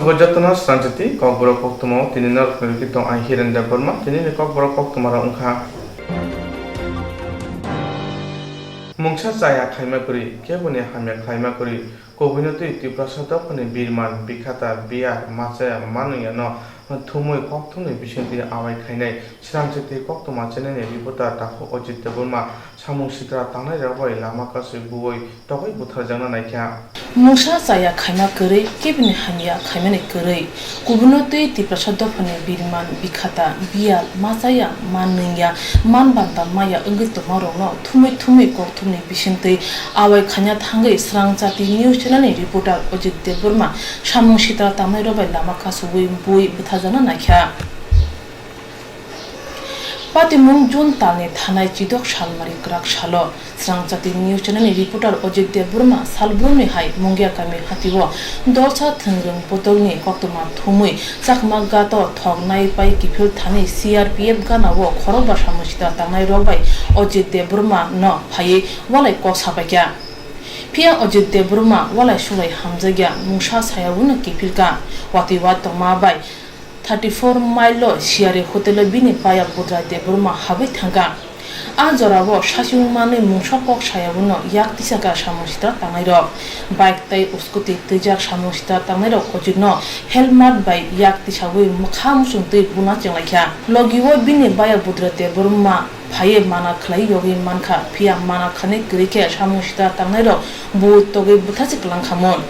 Gojatuna Swrangchati, Kokborok Koktwma, Tini Narkito and Hiren Deborma, Tini Kokborok Koktwma Unka Mungsha Saya Kaimakuri, Kebune Hamia Kaimakuri, Kobinatu, Tiprasata, Birman, Bikata, Bia, Masaya, Manuyano, Tumu Koktumi, Bishenti, Awai Kaine, Swrangchati, Koktwma, Chene, Ribota, Taho, Ojit Deborma, Samusitra, Tana, Ravoi, Lamakasu, Buoi, Toy Butajana Naika. Mungsha saya khaima kore kebine hamia khaimane kore kubunotei tiprasada phane birman bikhata bial masaya manninga manbanta maya angit tomorongno thumei kokthumni bisintei awai khanya thangai Swrangchati news channel ni reporter Ojit Deborma samung sitra tamai robai lama khasui boi buthajana naikha Patimung Jun Tane Thanai Chidok Shalmari Krak Shalo Swrangchati news channel reporter Ojit Deborma Salbrumni Hai Mungia Kami Hatiwo Dorcha Thengrung Potogni Koktwma Thumui Chakma Gato Thognai Pai Kipil Thani CRPF Ganawo Khoroba Samushita Tanai Robai Ojit Deborma no Phaye Walai Kok Sapakya Pia Ojit Deborma Walai Sulai Hamzagya Mungsha Sayawuna Kipilka Wati Wat Toma Bai 34 mile Siare Hotel Bini Paya Budra Deborma Habe Thanga Anjorabo Shashung Mane Mungshakok Shayabuno Yak Tisaka Samushita Tanairo Bike Tai Uskuti Tijak Samushita Tanairo Kojino Helmet by Yak Tishawi Mukhamusung Te Buna Chenglakya Logiwo Bini Paya Budra Deborma Paye Mana Klai Yogi Manka Pia Mana Khane Grike Samushita Tanairo Bu Toge Butachik Langhamon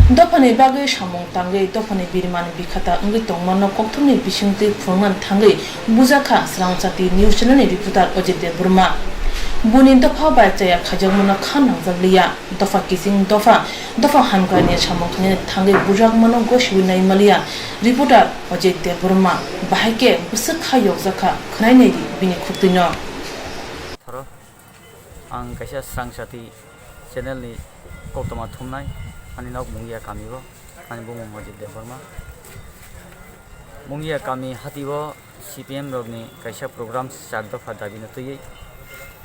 Dopane Bagay Shamong Tangai, Dopane Birman Bikata, Ungi Tongmano, Koktwma Bishinti, Prunan Tangai, Buzaka, Swrangchati news channel reporter Ojit Deborma. Bunin Dofa Bachaya Kajamuna Khan Zavlia, Dofa Kissing Dofa Hamkania Shamong Tangai, Bujak Mano Goshwina Malia, reporter Ojit Deborma, Bahake, Busaka Yozaka, Knaini, Bini Kurtino. Ang Kasha Swrangchati channel ni Koktwma Thumnai. Ani nok mungia kami bo ani bung Ojit Deborma mungia kami hatibo CPM rogni kaisa program chardo phadabi na tuyei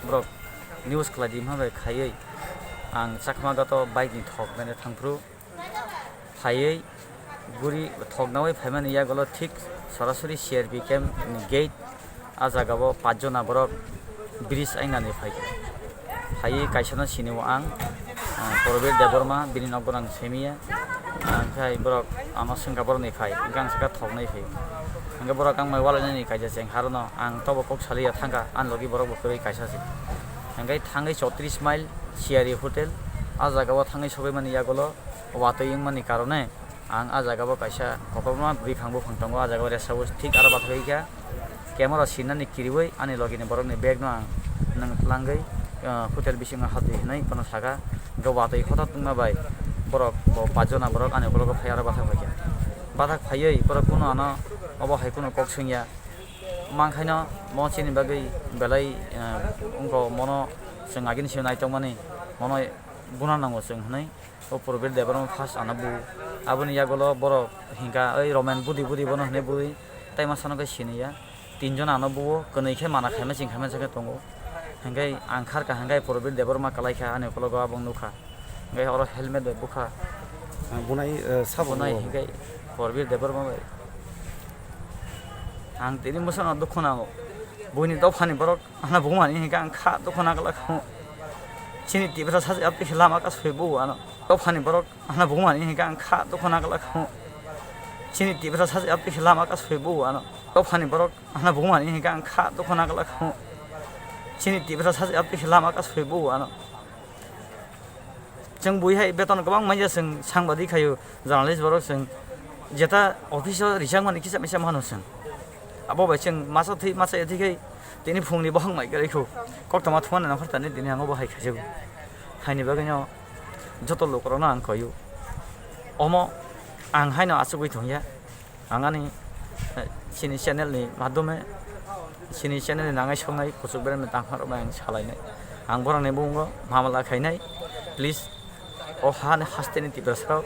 brok news kladim ha bai khayei ang chakma gato bike ni thok bene thangpru phayei guri thoknawai phaimani ya golo thik sorasori CRP camp ni gate ajagabo 5 jona borok bridge ainani phayei kaisa na sinimo ang Ojit Deborma bini nogorang semia angkai borok anoseng kabor ni phai gang saka thognai phai angka borok ang mai walani ni kaija cheng harono ang tobo kok salia thanga an logi borok bokoi kaisa si angkai thangai 34 mile siari hotel ajagabo thangai sobai mani yagolo watoi mani karone ang ajagabo kaisa Koktwma bri phangbo phangtango ajagabo resabo thik aro bathoi kya camera sinani kiriboi ani logi ni borok ni bag no ang nang langai hotel bisinga hati nai kono saga Gawatoi Kota Tungma Bai Borok Pajona Borok and Okolo Fayara Batavaka Batak Paye Borok Kuno Ano Obo Haikuno Koksunya Mankano Mochin Bagay Belay Unko Mono Sing against United Money Mono Bunanamo Sing Honey O Ojit Deborma Fast Anabu Abuni Yagolo Borok Hinka Roman Budi Bono Nebui Taimasanoka Shinia Tinjon Anabu Konike Mana Hamasing Hamasaka Tongo Hangai angkar ka hangai Ojit Deborma kalaika ane kologo abong nuka hangai oro helmet be buka bunai sabunai hangai Ojit Deborma be ang tini musan dukhona buni dofani borok ana bungmani hangai angkha dukhona kala kho chini tibra saje apni khilama ka swebu ano dofani borok ana bungmani hangai angkha dukhona kala kho chini tibra saje apni khilama ka swebu ano dofani borok ana bungmani hangai angkha dukhona kala kho Chini tibra saje apni khilama ka swebu ano jeng bui hai beton gobang maja sing sangbadi khayo journalist borok sing jeta office risang mani kisa misam hanu sing abo ba sing masa thi masa ethi kai tini phungni bahang mai gari khu Koktwma thumana na khartani tini hango bahai khaje haini baganyo joto lokorona ang koyu omo ang haino asugui thongya angani chini channel ni madome Sini channel ni nangai songai kusuk beran tangkhar bang salainai ang borang ne bungo mamala khainai please o han hasteni tibrasao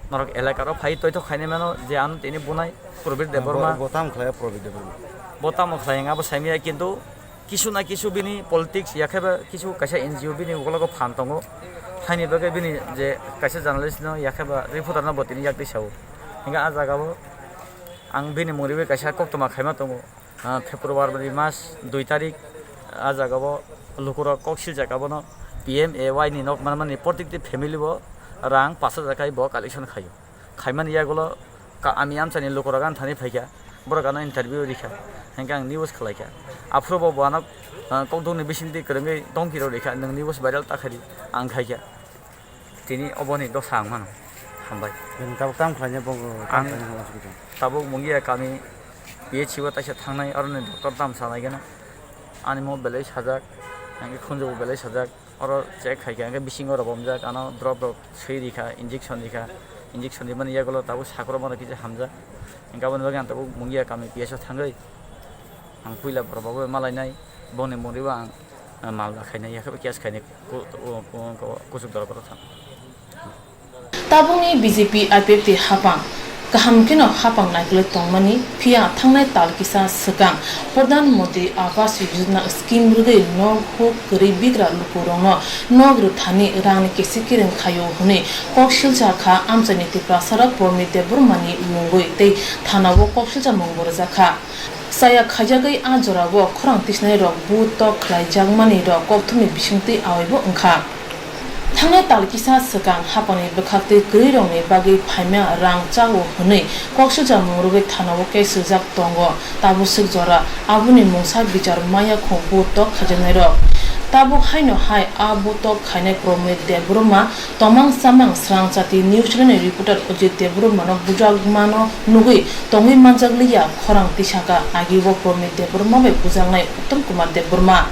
norok elakaro phai toy to khaine mano je an tini bunai Ojit Deborma botam khlaya Ojit Deborma botam khlaya abo saimia kintu kisu na kisu bini politics yakaba kisu kaisa NGO bini ugolago phan tongo thaini bagai bini je kaisa journalist no yakaba reporter na botini yakti sau hinga ajagabo ang bini moribe kaisa Koktwma khaima tongo February mas 2 tarik ajagabo lukura koksil jagabo no PMAY ni nok manmani protekti family bo rang 5,000 jakai bo collection khayo khaiman yagulo ami amchani lukura gan thani phaika borogano interview rikha hinga ang news khlaika afrobo banok Koktwmani bisinti krengai dongkiro rikha nang news viral takhari ang khaika tini oboni do sangman hambai tabuk tam khlanya bong ang tabuk mungia kami PHC wa taisa thangnai arone doctor tam sanai gana ani mo belai sajak ang khunjo belai sajak oro check khaika ang bisingo robomjak ano drop sei rikha injection di mani yagulo tabuk sakro mona kije hamja engkabon bagan tabuk mungia kami PHC thangai ang puila probabe malai nai bone moriba ang mal khainai yakaba kias khainai kusuk dor koro thang tabungni BJP IPF ti hapang kaham kino hapang naikle tongmani phia thangnai talkisa sakang pradhan mantri awas yojana scheme rugai nog ho garibigra lukurongno nogru thani rang kesikireng khayo hune kokshilja kha amchani ti prasarak promite burmani mungoi tei thanabo kokshilja mongbor jakha saya khajagai a jorabo khorang tisnai rok bu to khlai jangmani rok Koktwma bisingti awaibo ongkha thangnai talkisa sakang hapani bekhakte grirongni bagi phaimya rang chawo hune kokshilja mungrubai thanabo ke sujak tongo tabu sikjora abuni mungsa bichar maya khongbu to khajanai rok tabu haino hai abu to khainai promit debroma tomang samang Swrangchati news channel reporter Ojit debroma no bujag mano nugui tongi manjagliya khorang tisaka agibo promit debroma be bujangnai Koktwma debroma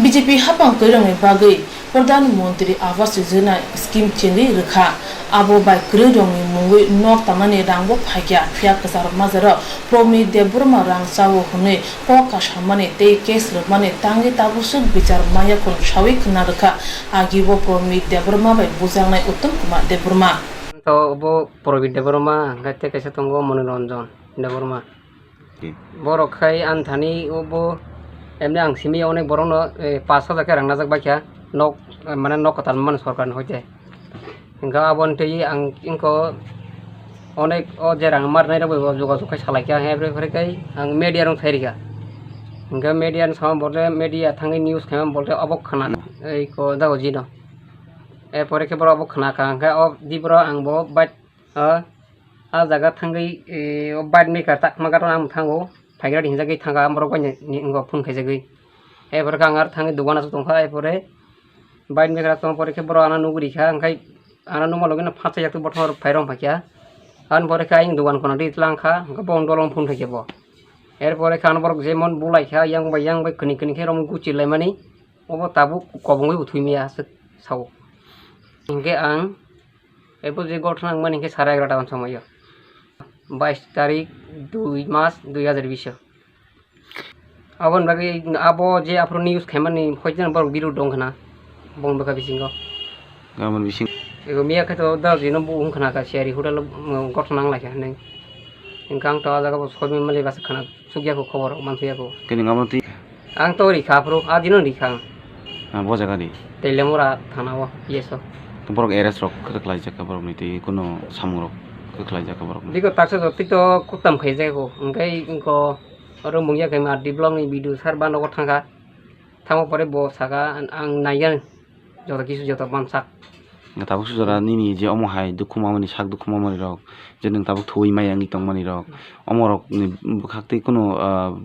BJP hapang koirongni bagai Pradhan Mantri Awas Yojana scheme chengri rekha abo bai grirongni mungui nok tamani rangbo phaikya phia kasar mazara promi debroma rang chawo hune kokas hamani tei case rmani tangi tabusuk bichar maya kon shawi khna rekha agibo promi debroma bai bujangnai Koktwma debroma to bo promi debroma gatte kaisa tongo Manoranjan debroma borok khai anthani obo emne ang simi onek borokno 500 টাকা rang najak baikya nok mana nok kotan man sorkar hoite hingga abon tei ang ingko onek o je rang mar nai rabo jogajo kai salaikia hebre phore kai ang media rong thairika hingga media sam bolte media thangi news kham bolte obok khana ei ko dago jino e pore ke boro obok khana ka hingga ob dibro ang bo bat a jaga thangi o bat me ka tak magar ang thango phaigra hingga gai thanga amro bai ngo phun khaijagi e pore ka angar thangi dugana tongkha e pore bain megara tong pore ke boro ana nuguri kha angkai ana numalogena phacha yaktu bothor phairong phakya an pore ka ing dugan kono rit langkha gabong dolong phun thake bo er pore khan borok jemon bulai kha yang bai kini khe rom guchi laimani obo tabu kobongoi uthuimia sau ingke ang epo je gothnang mani ke 11:30 ta সময় 22 তারিখ 2 মাস 2020 abon bagi abo je apro news khemani hoijan bor biru dongkhana bong baka bisingo gaman bising ego miya khato da jino bu khana ka sheri hudal gothnang lakha nei ingkang to jaga bo sobi mali bas khana sugya ko khobor mansuya ko kini ngamati ang to ri khapro adino ri khang bo jaga ni telemura thanawo yeso borok eres rok khlai jaka borok ni tei kuno samurok khlai jaka borok diko taksa to tito kutam khaije ko ngai ingko oro mungya kai ma develop ni video sarba no thanga thamo pore bo saka ang naigan joto kisu joto bansak tabuk sujara nini je omo hai dukhuma mani sak dukhuma mani rok je nang tabuk thui mai angi tong mani rok omo rok ni khakti kuno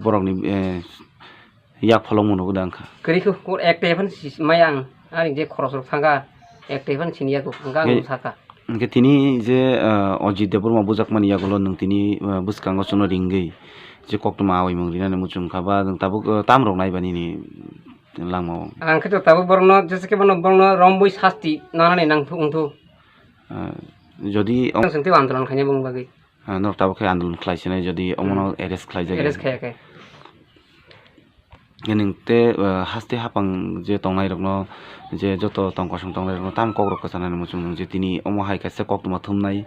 borok ni yak pholong mono budang kha keriku ko ektevan mayang ani je khoros thanga ektevan sinia ko ngang saka ke tini je Ojit debroma bujak mani yagulo nang tini buskango chuno ringai je Koktwma awai mongrina ne muchung khaba nang tabuk tamrok nai bani ni langmo ang kheto tabu borno jese ke borno romboi shasti nanane nang ungthu jodi senti andolan khanya bung bagi nor tabuk khai andolon khlaisene jodi omono arrest khlai jaga eres khaya ke geningte haste hapang je tongnai rokno je joto tongkosong tongnai rokno tam kokrok kasana ne muchung je tini omo hai kaise Koktwma thumnai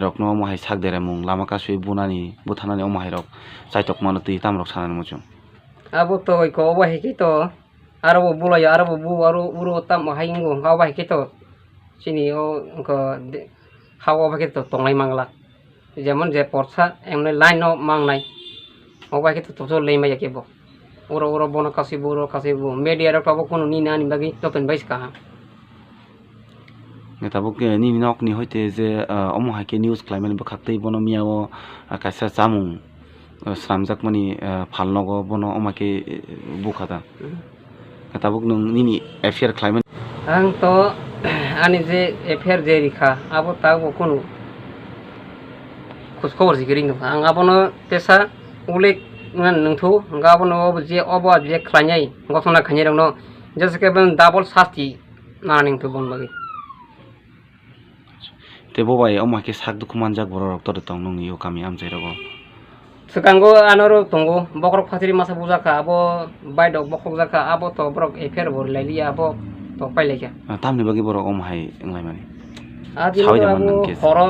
rokno omo hai sak dere mung lama kasui bunani buthanani omo hai rok chaitok mano tui tam rok sana ne muchung abo to ko obo heki to aro bulaya aro bu aro uro tam haingo ngawa heki to sini o ko hawa heki to tonglai mangla যেমন যে পরসা এমনি line মাংনাই ওবা হeki to lei mai kebo uro bono kasibu media ro kabo kono ni nani bagi topen bais ka tabuk ni nok ni hoite je omo haike news climate bakhaktei bono miao kaisa chamung sramjak mani phalnogo bono omake bukhada tabuk nung nini affair climate ang to ani je affair je rikha abo tago kono khos khobor jigiring no ang abono pesa ulik nungthu gabono je obo je khlanyai gotona khanyai rong no jeske ben double sasti naning to bon bagi te bobai omake sak dukhu manjak borok tor tong nung yo kami am jairago sekango anoro tongo bokrok phatiri masa bujaka abo baidok bokrok jaka abo to borok affair bor laili abo to paileka tamni bagi borok om hai englai mani adi abo horo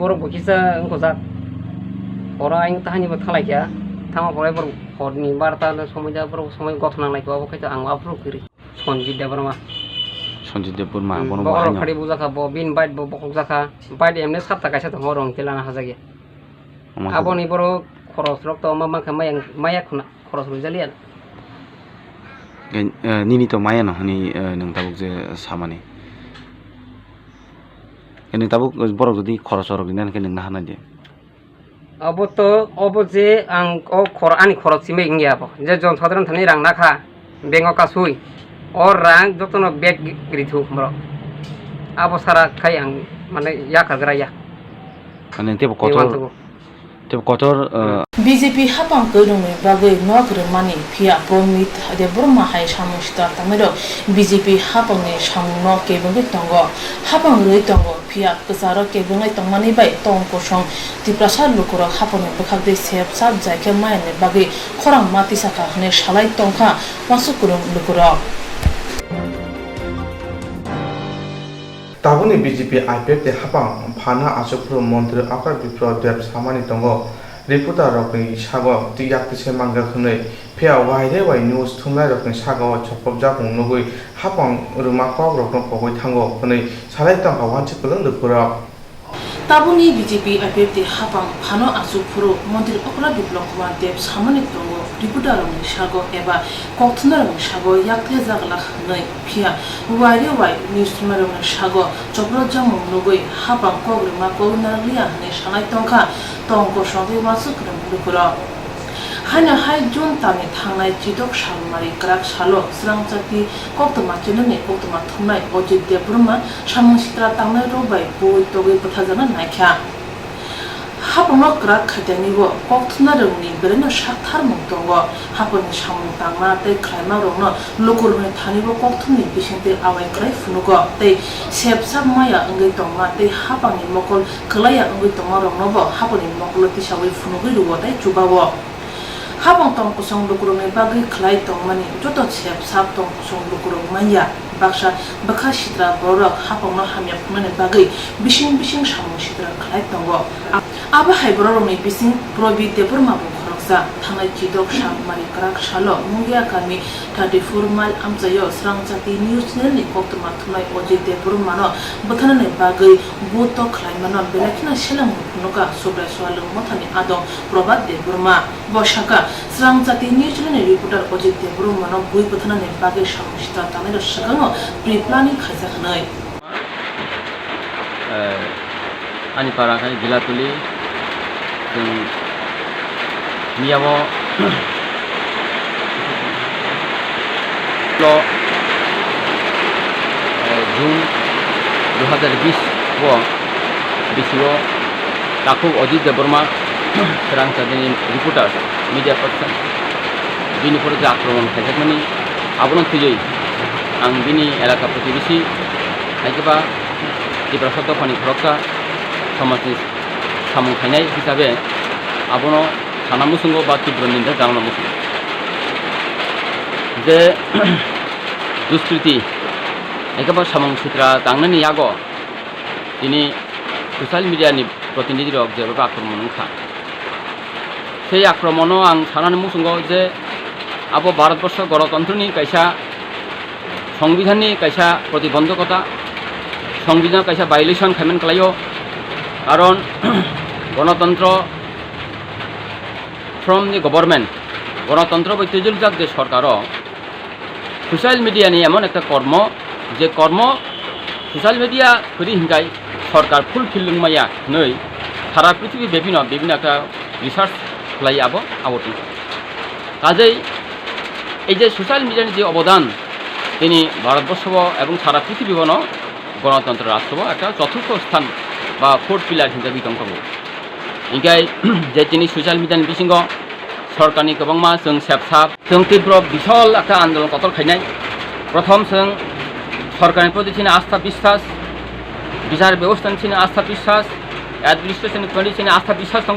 borok bokisa engko jak horo aing tahani bo thalaikia thama pore borok horni barta somoja borok somoi gotna laiko abo kaita ang apro kiri sonjit debarma Sonjit Deburma bono bokrok bahanya khari bujaka bo bin bait bo bokrok jaka bait emne satta kaisa to horong telana hajagia abo ni borok khoros rok to mamang khamayang maya khuna khoros rujalian nini to maya no ni nung tabuk je samani ini tabuk borok jodi khoros orok dinan ke nung nahana je abo je ang o khor ani khoros sime ingia bo je jon sadron thani rang nakha bengo kasui or rang jotono beg grithu bro abo sara khai ang mane ya kagra ya ane tebo kotor BJP hapang kerungi bagai nokre mani pia promit de burma hai samusta tamero BJP hapang ni samno kebungi tongo hapang roi tongo pia kesaro kebungi tongmani bai tong kosong tiprasar lukura hapang ni bekhagde sep sab jaike maine bagai khorang mati saka ne shalai tongkha masukurum lukura Tabuni BJP IPF de hapang phana asukru mantri akar bipro deb samani tongo reputa rokni sago tiyak tise mangga khunei phia waide wai news thumlai rokni sago chopop jakung nugui hapang ruma kok rokno pogoi thango khunei salai tang hawan chikulung dupura Tabuni BJP IPF de hapang phano asukru mantri akar bipro kuwan deb samani tongo reputa rokni sago eba Koktwma rokni sago yakte jagla khnei phia waide wai news thumlai rokni sago chopop jakung nugui hapang kok ruma kok narlia ne salai tongkha tongko songde masukrum lukura hanya hai jun tani thangnai chidok salmari krak salo Swrangchati Koktwma chenani Koktwma thumnai Ojit Deburma samungsitra tangnai robai boi togi pathajana naikha hapano krak khatani bo Koktwma rongni bereno sakthar mungtongo haponi samung tangna tei khlaima rongno lukurni thani bo Koktwmni bisingte awai krai funugo tei sepsap maya ngai tongma tei hapani mokol khlaya ngai tongma rongno bo haponi mokol tisawi funugui rugo tei chubawo habang tong kusong lukurong bagi khlai tongmani joto sepsap tong kusong lukurong maya baksa bakha sidra borok hapang no hamya phumani bagi bising samung sidra khlai tongo aba haibororong bising probi deburma bo khoroksa thangai chidok samari krak salo mungya kami 34 mile amchayo Swrangchati news channel ni Koktwma thumai Ojit Deburma no bothanani bagi boto khlaimano belakina selang nuka sobrai swalung mothani adong probat Deburma boshaka Swrangchati news channel reporter Ojit Deburma no bui bothanani bagi samustha tamero sagango pre-planning khaisa khnai ani para kai gilatuli niyawo lo June 2020 wo bisio takuk Ojit Deburma Swrangchati reporter media person bini pore akromon khajakmani abon tujui ang bini elaka protibisi aikeba tiprasado pani khoroksa samajni samung khainai hisabe abono sanamusungo ba tibrondinda janana musu je duskriti aikeba samung sitra tangnani yago ini social media ni protinidhi rok je akromon kha sei akromono ang sanani musungo je abo Bharatbosho গণতন্ত্রনি কাইসা সংবিধাননি কাইসা প্রতিবন্ধকতা সংবিধান কাইসা violation খাইমেন খালাयो কারণ গণতন্ত্র from the government গণতন্ত্র বই তৈজলজাক যে সরকারও social media নিয়ে এমন একটা কর্ম যে কর্ম সোশ্যাল মিডিয়া করি হিংগাই সরকার ফুলফিল মাইয়া নই সারা পৃথিবী বিভিন্ন একটা রিসার্চ লাই আবটি কাজেই এই যে সোশ্যাল মিডিয়ার যে অবদান তিনি ভারতবর্ষ এবং সারা পৃথিবীবন গণতন্ত্র রাষ্ট্র একটা চতুর্থ স্থান বা ফোর্থ পিলার হিসাবে বিতংকব ইংকাই যে তিনি সোশ্যাল মিডিয়াनि बिथिंग सरकारनि गोबांमा जों सेबसाब जों तीव्र विशाल একটা आन्दोलन कतल खायनाय प्रथम जों सरकारनि प्रति थिनि आस्था विश्वास বিচার ব্যবস্থাनि थिनि आस्था विश्वास एडमिनिस्ट्रेशननि प्रति थिनि आस्था विश्वास दङ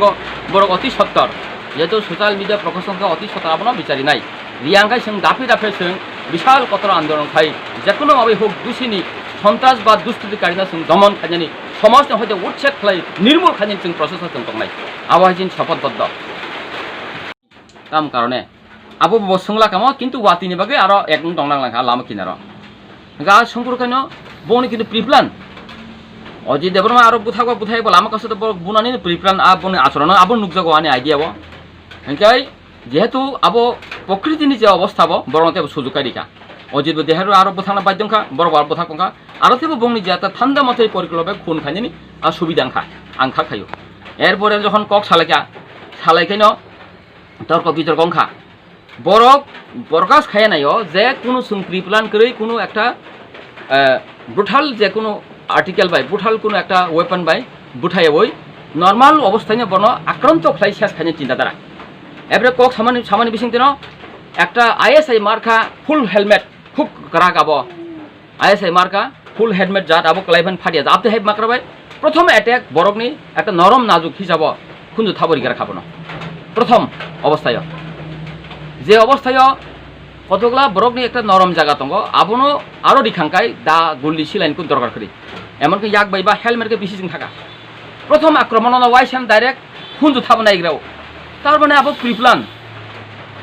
बर अति सत्तर जेहेतु सोशल मिडिया प्रकाशनखौ अति सत्तर आबनो बिचारिनाय रियांगाय जों दाफे जों विशाल कतल आन्दोलन खाय जेकुनु माबे होक दुसिनि सन्त्रास बा दुष्कृतिकारिना जों दमन खायनायनि समाजनि हयतो उच्छेद खालाय निर्मूल खायनायनि जों प्रसेसआव जों दंनाय आवाजनि शपथबद्ध काम कारणे आबो बसंला कामो किन्तु वातिनि बागै आरो एक दंनांलाखा लामा किनारो गा संपुरखायनो बनि किन्तु प्रिप्लान अजित देबरमा आरो बुथाय लामा कासो बुनानि प्रिप्लान आ बनि आचरण आबो नुकजागो आनि आइडियाबो ओंखाय जेहेतु आबो प्रकृतिनि जे अवस्था बो बरनते सुजुकारिका अजित देहारो आरो बुथाना बायदंखा बरबार बुथाखंखा आरो तेबो बंनि जाता थान्दा मते परिकल्पना खुन खायनि आ सुबिदांखा आंखा खायो एरपरे जखन कक सालायखायनो तर्क बितर्क अंखा बरक बरकास खाया नायो जे कोनो जों प्रिप्लान करै कोनो একটা ब्रुटाल जे कोनो आर्टिकल बाय ब्रुटाल कोनो একটা वेपन बाय बुथाय ওই नर्माल अवस्थायनो बनो आक्राন্ত खाय শেষ খাयनि চিন্তাধারা এবারে কক সামান্য বিসিং দিন একটা আইএসআই মার্কা ফুল হেলমেট খুব কড়া গাবো আইএসআই মার্কা ফুল হেলমেট জাত আবো ক্লাইভান ফাটিয়া আপতে হেব মাকরাবাই প্রথম অ্যাটাক বরকনি একটা নরম নাজুক হিসাব খুঁজু থাবরিকার খাবনো প্রথম অবস্থায় যে অবস্থায় কতগুলা বরকনি একটা নরম জায়গা দङ আবনো আরো রিখাঙ্কাই দা গুলি সিলাইনকু দরকার করি এমনকি ইয়াক বাইবা হেলমেটকে বিসিং থাকা প্রথম আক্রমণ ওয়াইসান ডাইরেক্ট খুঁজু থাব নাইগ্রাও তার মানে আবো প্রিপ্লান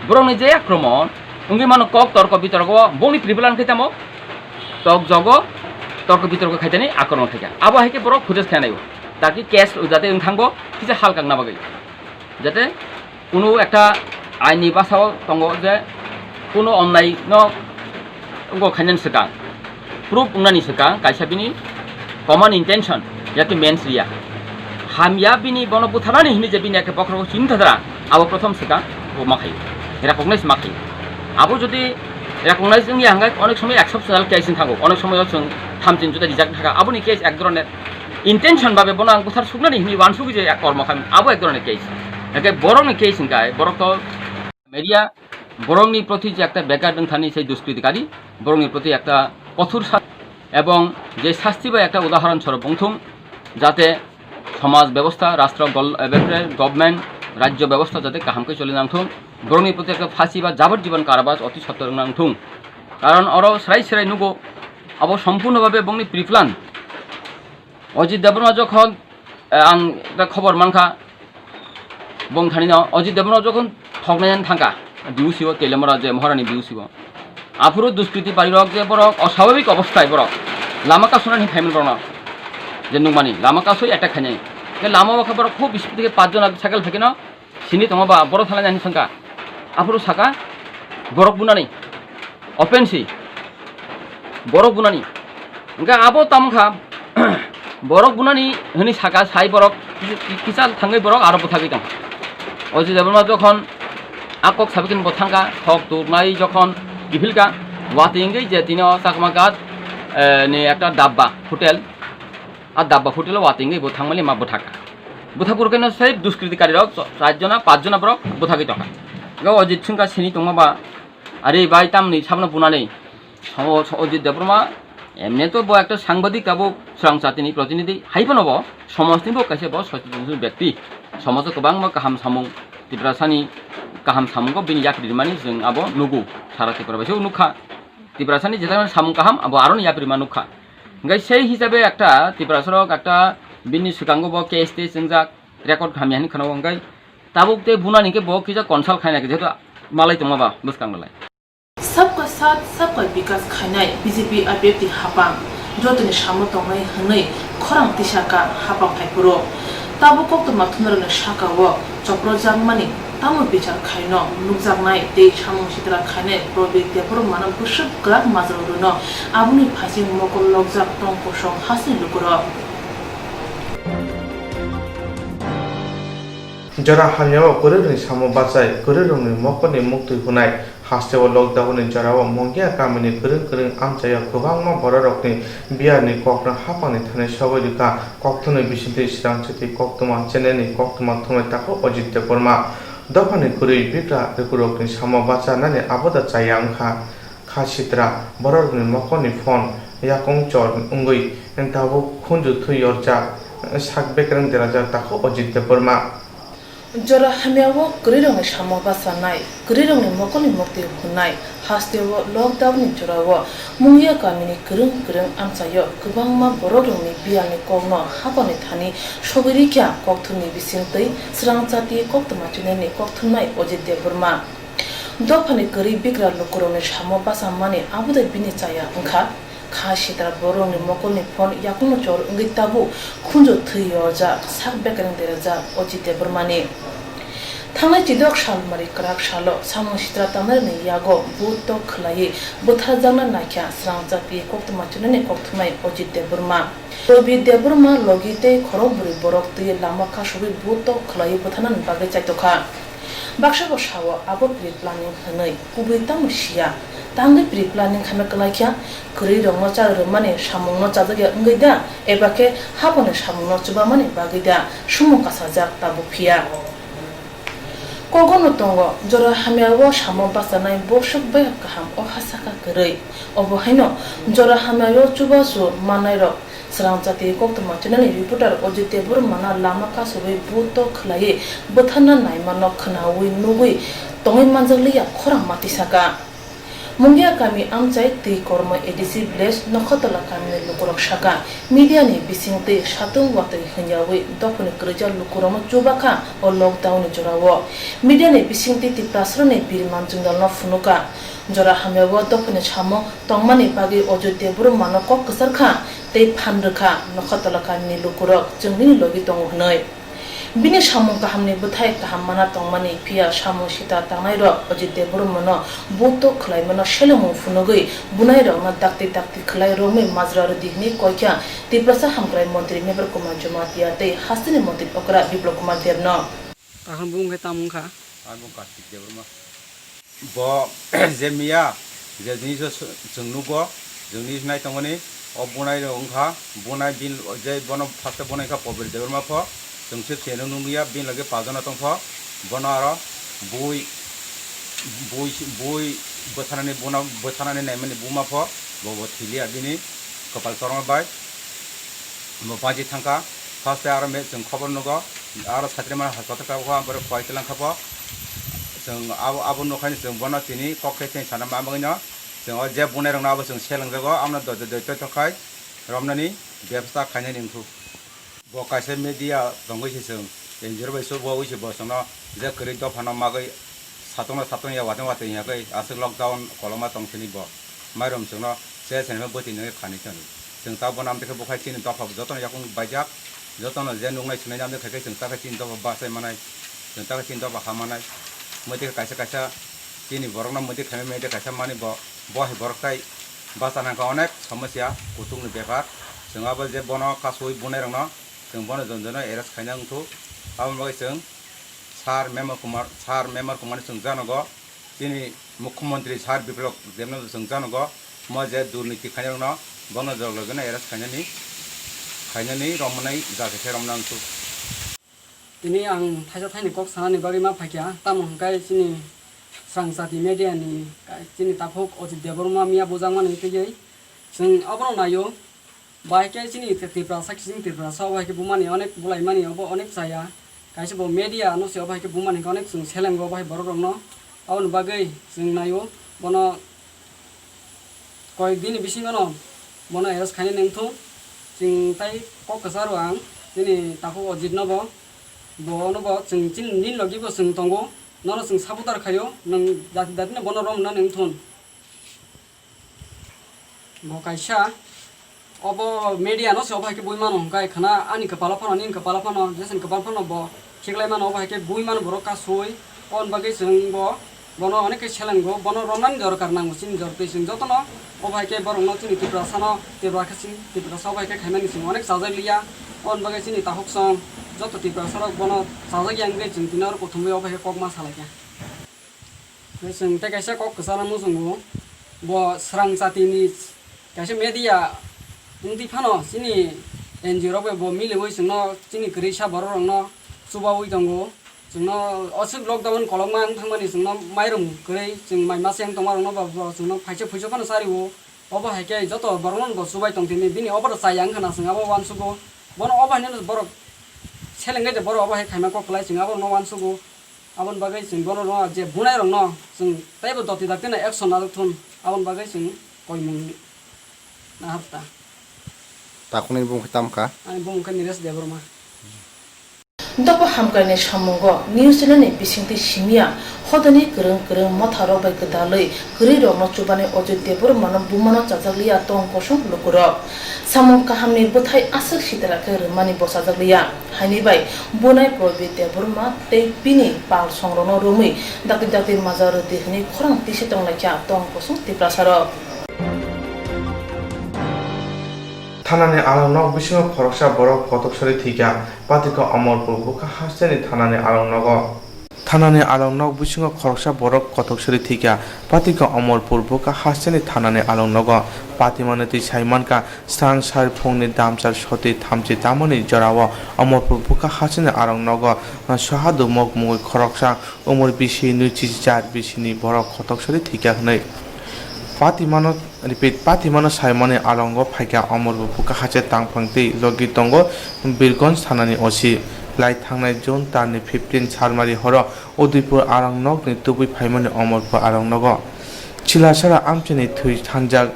বরকনি যে আক্রমণ উঙ্গি মান কক তর্ক বিতর্ক বংনি প্রিপ্লান খাইতামো তক জগ তর্ক বিতর্ক খাইতানি আক্রমণ খাইকা আবো হাইকে বরক ফুটেজ খাইনাইও তাকি কেস যাতে থাকবো কিছু হালকাক না বাগै যাতে কোনো একটা আইনি বাসাও দङ যে কোনো অন্যায় ন খাইनायनि सिगां प्रुफ बुंनायनि सिगां कायसा बिनि कमन इन्टेन्शन जाते मेन्स रिया हामिया बिनि बन बुथारानि हिनि जे बिनि एके बक्रखौ चिन्ताधारा आबो प्रथम सिगां माखायो रेकगनाइज माखायो आबो जुदि रेकगनाइज जोंनि हांगाय अनेक समय एक्सेप्शनेल केस थांगौ अनेक समय जों थामथिन जुदि रिजेक्ट थाका आबोनि केस एक धरনের इन्टेन्शन भाबे बन आं बुथार सुगनानि हिनि वानसुगि जे कर्म खाम आबो एक धरনের केस एके बरंनि केस हिंगाय बरक तो मिडिया बरंनि प्रति जे একটা বেকার দংথানি সেই দুষ্কৃতিকারী বরংनि প্রতি একটা কঠোর এবং যে শাস্তি বা একটা উদাহরণ স্বরূপ বংথুম যাতে সমাজ ব্যবস্থা রাষ্ট্র গভর্নমেন্ট রাজ্য ব্যবস্থা যাতে কাহামকে চলে নাংথুম বরংनि প্রতি একটা ফাঁসি বা যাবজ্জীবন কারাবাস অতি সত্তর নাংথুম কারণ অরো স্রাই নুগো আবো সম্পূর্ণভাবে বংनि প্রিপ্লান অজিত দেববর্মা যখন आं একটা খবর মানখা বংথানিন অজিত দেববর্মা যখন ठगनायानो थांगा बिउसिबो तेलेमरा जे महारानी बिउसिबो आफुरो दुष्कृति पारिरक जे बरक अस्वाभाविक अवस्थाय बरक लामा कासुनानि फाइमेल बरना जे नुमानि लामा कासुय अटैक खायनाय के लामा बाखा बरक खूब स्पिड के 5 जना साइकेल फेकेनो सिनि तंगबा बर थालानि संका आफुरो साका बरक बुनानि अपेनसि बरक बुनानि ओंका आबो तामखा बरक बुनानि हनि साका साइ बरक किसाल थांगै बरक आरो बुथागै दं अजित देबबर्मा যখন आकक साबिकिन बथांगा ठग दुरनाय যখন गिफिलगा वातिंगै जे तिनो साकमागात नि একটা ডাব্বা হোটেল আর ডাব্বা হোটেলে वातिंगै বথাংমালি মা বথাকা বথাপুরকেন সেই দুষ্কৃতিকারীরা 4 जना 5 जना বরক বথাগै তকা গো অজিত সিংকা সিনি তংমাবা আরে ভাই তামনি সামনে বুনাनै অজিত দেববর্মা এমনি তো ব একটা সাংবাদিক আবো স্বরাংচাতিনি প্রতিনিধি হাইপনব সমাজनिबो कायसे ब सचेतन व्यक्ति समाजआव गोबां गाहाम सामुं तिब्रासानि गाहाम सामुंखौ बिनि याक्रिमानि जों आबो नुगु सारा तिब्राबासो नुखा तिब्रासानि जेता सामुं गाहाम आबो आरो याक्रिमा नुखा ओंखाय সেই হিসাবে একটা तिब्रासरक একটা बिनि सिगांगो ब केएसटी जोंजा रेकर्ड खामियानि खानाव ओंखाय ताबुकते बुनानिके ब किजा कनसाल्ट खायनाके जेहेतु malai tongmaba bwskangmalai सबका साथ सबका विकास खानाय बीजेपी आरपीएफ हापां जतनि सामो तंनाय हनै खरां तिसाका हापां फाइपुरो ताबो कोक्तमा थुनरनो साकाओ चप्र जांमानि तामो बिचार खायनो नुकजांनाय दे सामो सितरा खायनाय प्रबेक्तेफोर मानव बुसुब ग्राक माजरनो आबुनि फासि मकल लकजाक टंकोसं हासि लुकुरो जरा हामियाव कोरेरनि सामो बाचाय कोरेरनि मकनि मुक्ति हुनाय हास्टेव लकडाउननि जराव मंगिया गामिनि गोरों आमचायाव गोबांमा बररकनि बियारनि कक्टन हापांनि थानाय सबायदिखा कक्टनि बिसिन्थि स्रांचति कक्तमा चेनेनि कक्तमा थुनाय ताको अजित्य बर्मा दफानि कुरै बिग्रा रेकुरकनि सामो बाचा नानि आबदा चाया अंखा खासित्रा बररकनि मकनि फन याकं चर उंगै ताबो खुंजु थुयरजा साक बेकरं देराजा ताको अजित्य बर्मा जरा हामियाव गोरेरंनि सामो बाचानाय गोरेरंनि मकनि मुक्ति हुनाय हास्टेव लकडाउननि जराव मुंगिया गामिनि गोरों आमचायाव गोबांमा बररकनि बियारनि कक्टनो हापानि थानि सगैरिख्या कक्टनि बिसिंतै स्रांचाति कोक्तमा चेनेनि कक्टनाय अजित्य बर्मा दफानि गोरै बिग्रा लुकुरनि सामो बाचा माने आबुदै बिनि चाया अंखा खासित्रा बरंनि मकलनि फन याकुनो चर उंगै ताबु खुंजु थैयरजा साक बेकरं देरजा अजित्य बर्मानि थांनाय चिदक सालमारि क्राक सालो सामो सित्रा तामरनि यागो बुत खलायै बोथारजांना नाख्या स्रांचाति कोक्तमा चेनेनि कक्तनाय अजित्य बर्मा प्रबिद्या बर्मा लगिते खरबुरि बरक तै लामा खासुबै बुत खलायै बोथारनान बागै चाइतखा बाक्साबो सावो आबो प्रि प्लानिंग हनै कुबै तामसिया तांगै प्रि प्लानिंग खामे कलाख्या गोरै रंनो चार माने सामंनो चाजगे अंगैदा एबाके हाबनो सामंनो चुबा माने बागैदा सुमु कासाजा ताबु फिया कोगोनो तंगो जरा हामियाव सामो बाचानाय बसुक बे गाहाम अहासाका गोरै अबहायनो जरा हामियाव चुबासु मानायरो स्रांचाति कोक्तमा चेनेनि रिपोर्टर अजित्य बर्माना लामा कासुबै बुत खलायै बोथारना नायमानो खोनावै नुबै तङै मानजलिया खरां मातिसाका मुंगिया गामि आमचाय तै कर्म एडिसि ब्लेस नखतला गामिनि लुकुरक साका मीडियानि बिसिंतै सातुं वातै हन्यावै दफनि ग्रजा लुकुरम चुबाखा अ लकडाउननि जराव मीडियानि बिसिंतै तिप्रासरनि बिरमान जुंगालनो फुनुका जरा हामियाव दफनि सामो तंमानि बागै अजित्य बर्मानो कक कसरखा तै फानरखा नखतला गामिनि लुकुरक जोंनि लगी दङ हनै बिनि सामो गाहामनि बोथाय गाहाम माना तंमानि फिया सामो सिता तांनाय र अजित्य बर्मानो बुत खलायमानो सेलमु फुनगै बुनाय र ना दाक्ति खलाय रोमै माजरा दिहनि कयख्या तिप्रासा हामग्राय मन्त्री मेबर कुमार जमातिया तै हास्तिनि मन्त्री अकरा बिप्लव कुमार देवनो ताखन बुंगे तामुखा आरो कार्तिक देवरमा ब जेमिया जे जिनिस जोंनुगो जोंनि नाय तंगनि अ बुनाय अंखा बुनाय बिन जे बन फास्ट बुनायखा पबिर देवरमा फ जोंसे चेनो नुमिया बिन लगे पाजना तंफ बन आरो बुय बोथानानै नायमानि बुमा फ बबो थिलिया बिनि कपाल करमा बाय पाँची थांका फास्ट आरो मे जों खबर नुगो आरो सात्रिमा हासपाताल का आरो फाइतलां खापो जों आबो नखानि जों बना तिनि कखेथिं साना माबागैनो जों जे बुनाय रंना आबो जों सेलांजागो आमना दैत थाखाय रमनानि व्यवस्था खायनाय निंखु ब कासे मीडिया दंगैसे जों एनजिर बायसो बवैसे बसनो जे करै दफाना मागै सातों या वाते यागै आसे लकडाउन कलमा तंसनि ब माइरम जोंनो से सेनबा बतिनो खानि थनि जों ता बनाम देखै बखाय तिन दफा जतन याकुं बायजाक जतन जे नुंनाय सुनाय नाम देखै जों ताखै तिन दफा बासाय मानाय जों ताखै तिन दफा हामानाय मते कायसा तिनि बरंना मते खामे मेदे कायसा मानि ब बहि बरकाय बासानाखौ अनेक समस्या कुतुंनि बेपार जोंहाबो जे बनो कासुइ बुनाय रंनो जों बनो जनजनो एरेस खायनांथु आमबागै जों सार मेमर कुमार जों जानगो तिनि मुख्यमंत्री सार बिप्लव देवनो जों जानगो म जे दुर्नीति खायनांनो बनो जगलगनो एरेस खायनानि रमनाय जाखेसे रमनांथु दिनै आं थाइजा थाइनि कक सानानि बागै मा फायखिया तामुंखाय सिनि स्रांचाति मेडियानि सिनि ताफुक अजित्य बर्मा मिया बोजांमानि तैयै जों अबनो नायो बाइके सिनि तिप्रा साखिसिनि तिप्रा सबाइके बुमानि अनेक बुलायमानि अब अनेक जाया कायसे ब मेडिया नसे अबाइके बुमानि अनेक जों सेलेंगो बाहाय बररंनो अबनो बागै जों नायो बनो कय दिन बिसिङनो बनो एरेस खायनाय नोंथु जों ताइ कक कसारो आं दिनै ताफुक अजित नबो बनो ब जों चिन निन लगिबो जों तंगो नों जों साबुदार खायो नों दादिनो बनो रम ना नों थुन बकाइसा अब मीडिया नो से अब के बुई मानो गाय खाना आनी कपाला फानो नी कपाला फानो जैसे कपाला फानो ब खिगलाय मानो अब के बुई मानो बरो का सोई अन बागै जों ब बनो अनेक सेलेंगो बनो रमनान दरकार नांगौ सिन जरते जों जतनो अब के बरो नो चिनि तिब्रा सानो तिब्रा खसिन तिब्रा सब के खाइमानि जों अनेक साजाय लिया अन बागै चिनि ताहक सं जत तिब्रा सानो बनो साजाय यांगे जों दिनार कोथुमबे अब के ककमा सालायके जों ते कैसे कक कसाना मुजंगो ब स्रांचातिनि कैसे मेडिया उंदी फानो चिनि एनजिओ रबे ब मिलेवै जोंनो चिनि ग्रेसा बरो रंनो सुबावै दंगो जोंनो असुक लकडाउन कलमा थांमानि जोंनो माइरं गरै जों माइमा सें तमारनो बा जोंनो फाइसे फैसा फानो सारिवो अब हायके जत बरमन ब सुबाय तंथिनि बिनि अबर सायां खाना जोंआबो वानसुगो बन अबाहने बर सेलेंगे जे बर अबाहे खाइमा ककलाय जोंआबो न वानसुगो आबन बागै जों बर न जे बुनाय रं न जों ताइबो दति दाकतेना एक्सन ना थुन आबन बागै जों कयमुं ना हप्ता ताकुनि बुंखितामखा आनि बुंखा निरेस देबरमा दप हामकायनाय सामुंगो निउज चेनेलनि बिसिंति सिमिया हदनि गोरों मथारो बाय गदालै गरै रंनो चुबाने अयोध्या बरमानो बुमानो चाजागलिया तंग कसं लुकुरक सामुं काहामनि बोथाय आसक सितराके रमानि बसाजागलिया हानि बाय बनाय प्रबिद्या बरमा तै पिनि पाल संरनो रुमै दाकि माजार देहनि खरां तिसे तंलाख्या तंग कसं तिप्रासारो थानानि आलंनक बिसिङाव खरकसा बरफ कतकसरी थिका पातिको अमरपुर बुका हास्टेनि थानानि आलंनक थानानि आलंनक बिसिङाव खरकसा बरफ कतकसरी थिका पातिको अमरपुर बुका हास्टेनि थानानि आलंनक पातिमानति साइमानका स्रां सार फुंनि दामचार सति थामचि तामनि जराव अमरपुर बुका हास्टेनि आलंनक सहादु मग मुगै खरकसा उमर बिसि नुचिजार बिसिनि बरफ कतकसरी थिका हनै पातिमानो साइमानि आलंग फाइका अमरपुर बुका हाचे तांफांति लगी तंगो बीरगंज थानानि ओसि लाई थांनाय जून तारनि 15 सालमारि हर उदयपुर आलंनकनि तुबै फाइमानि अमरपुर आलंनक चिलासारा आमचिनि थै थानजाक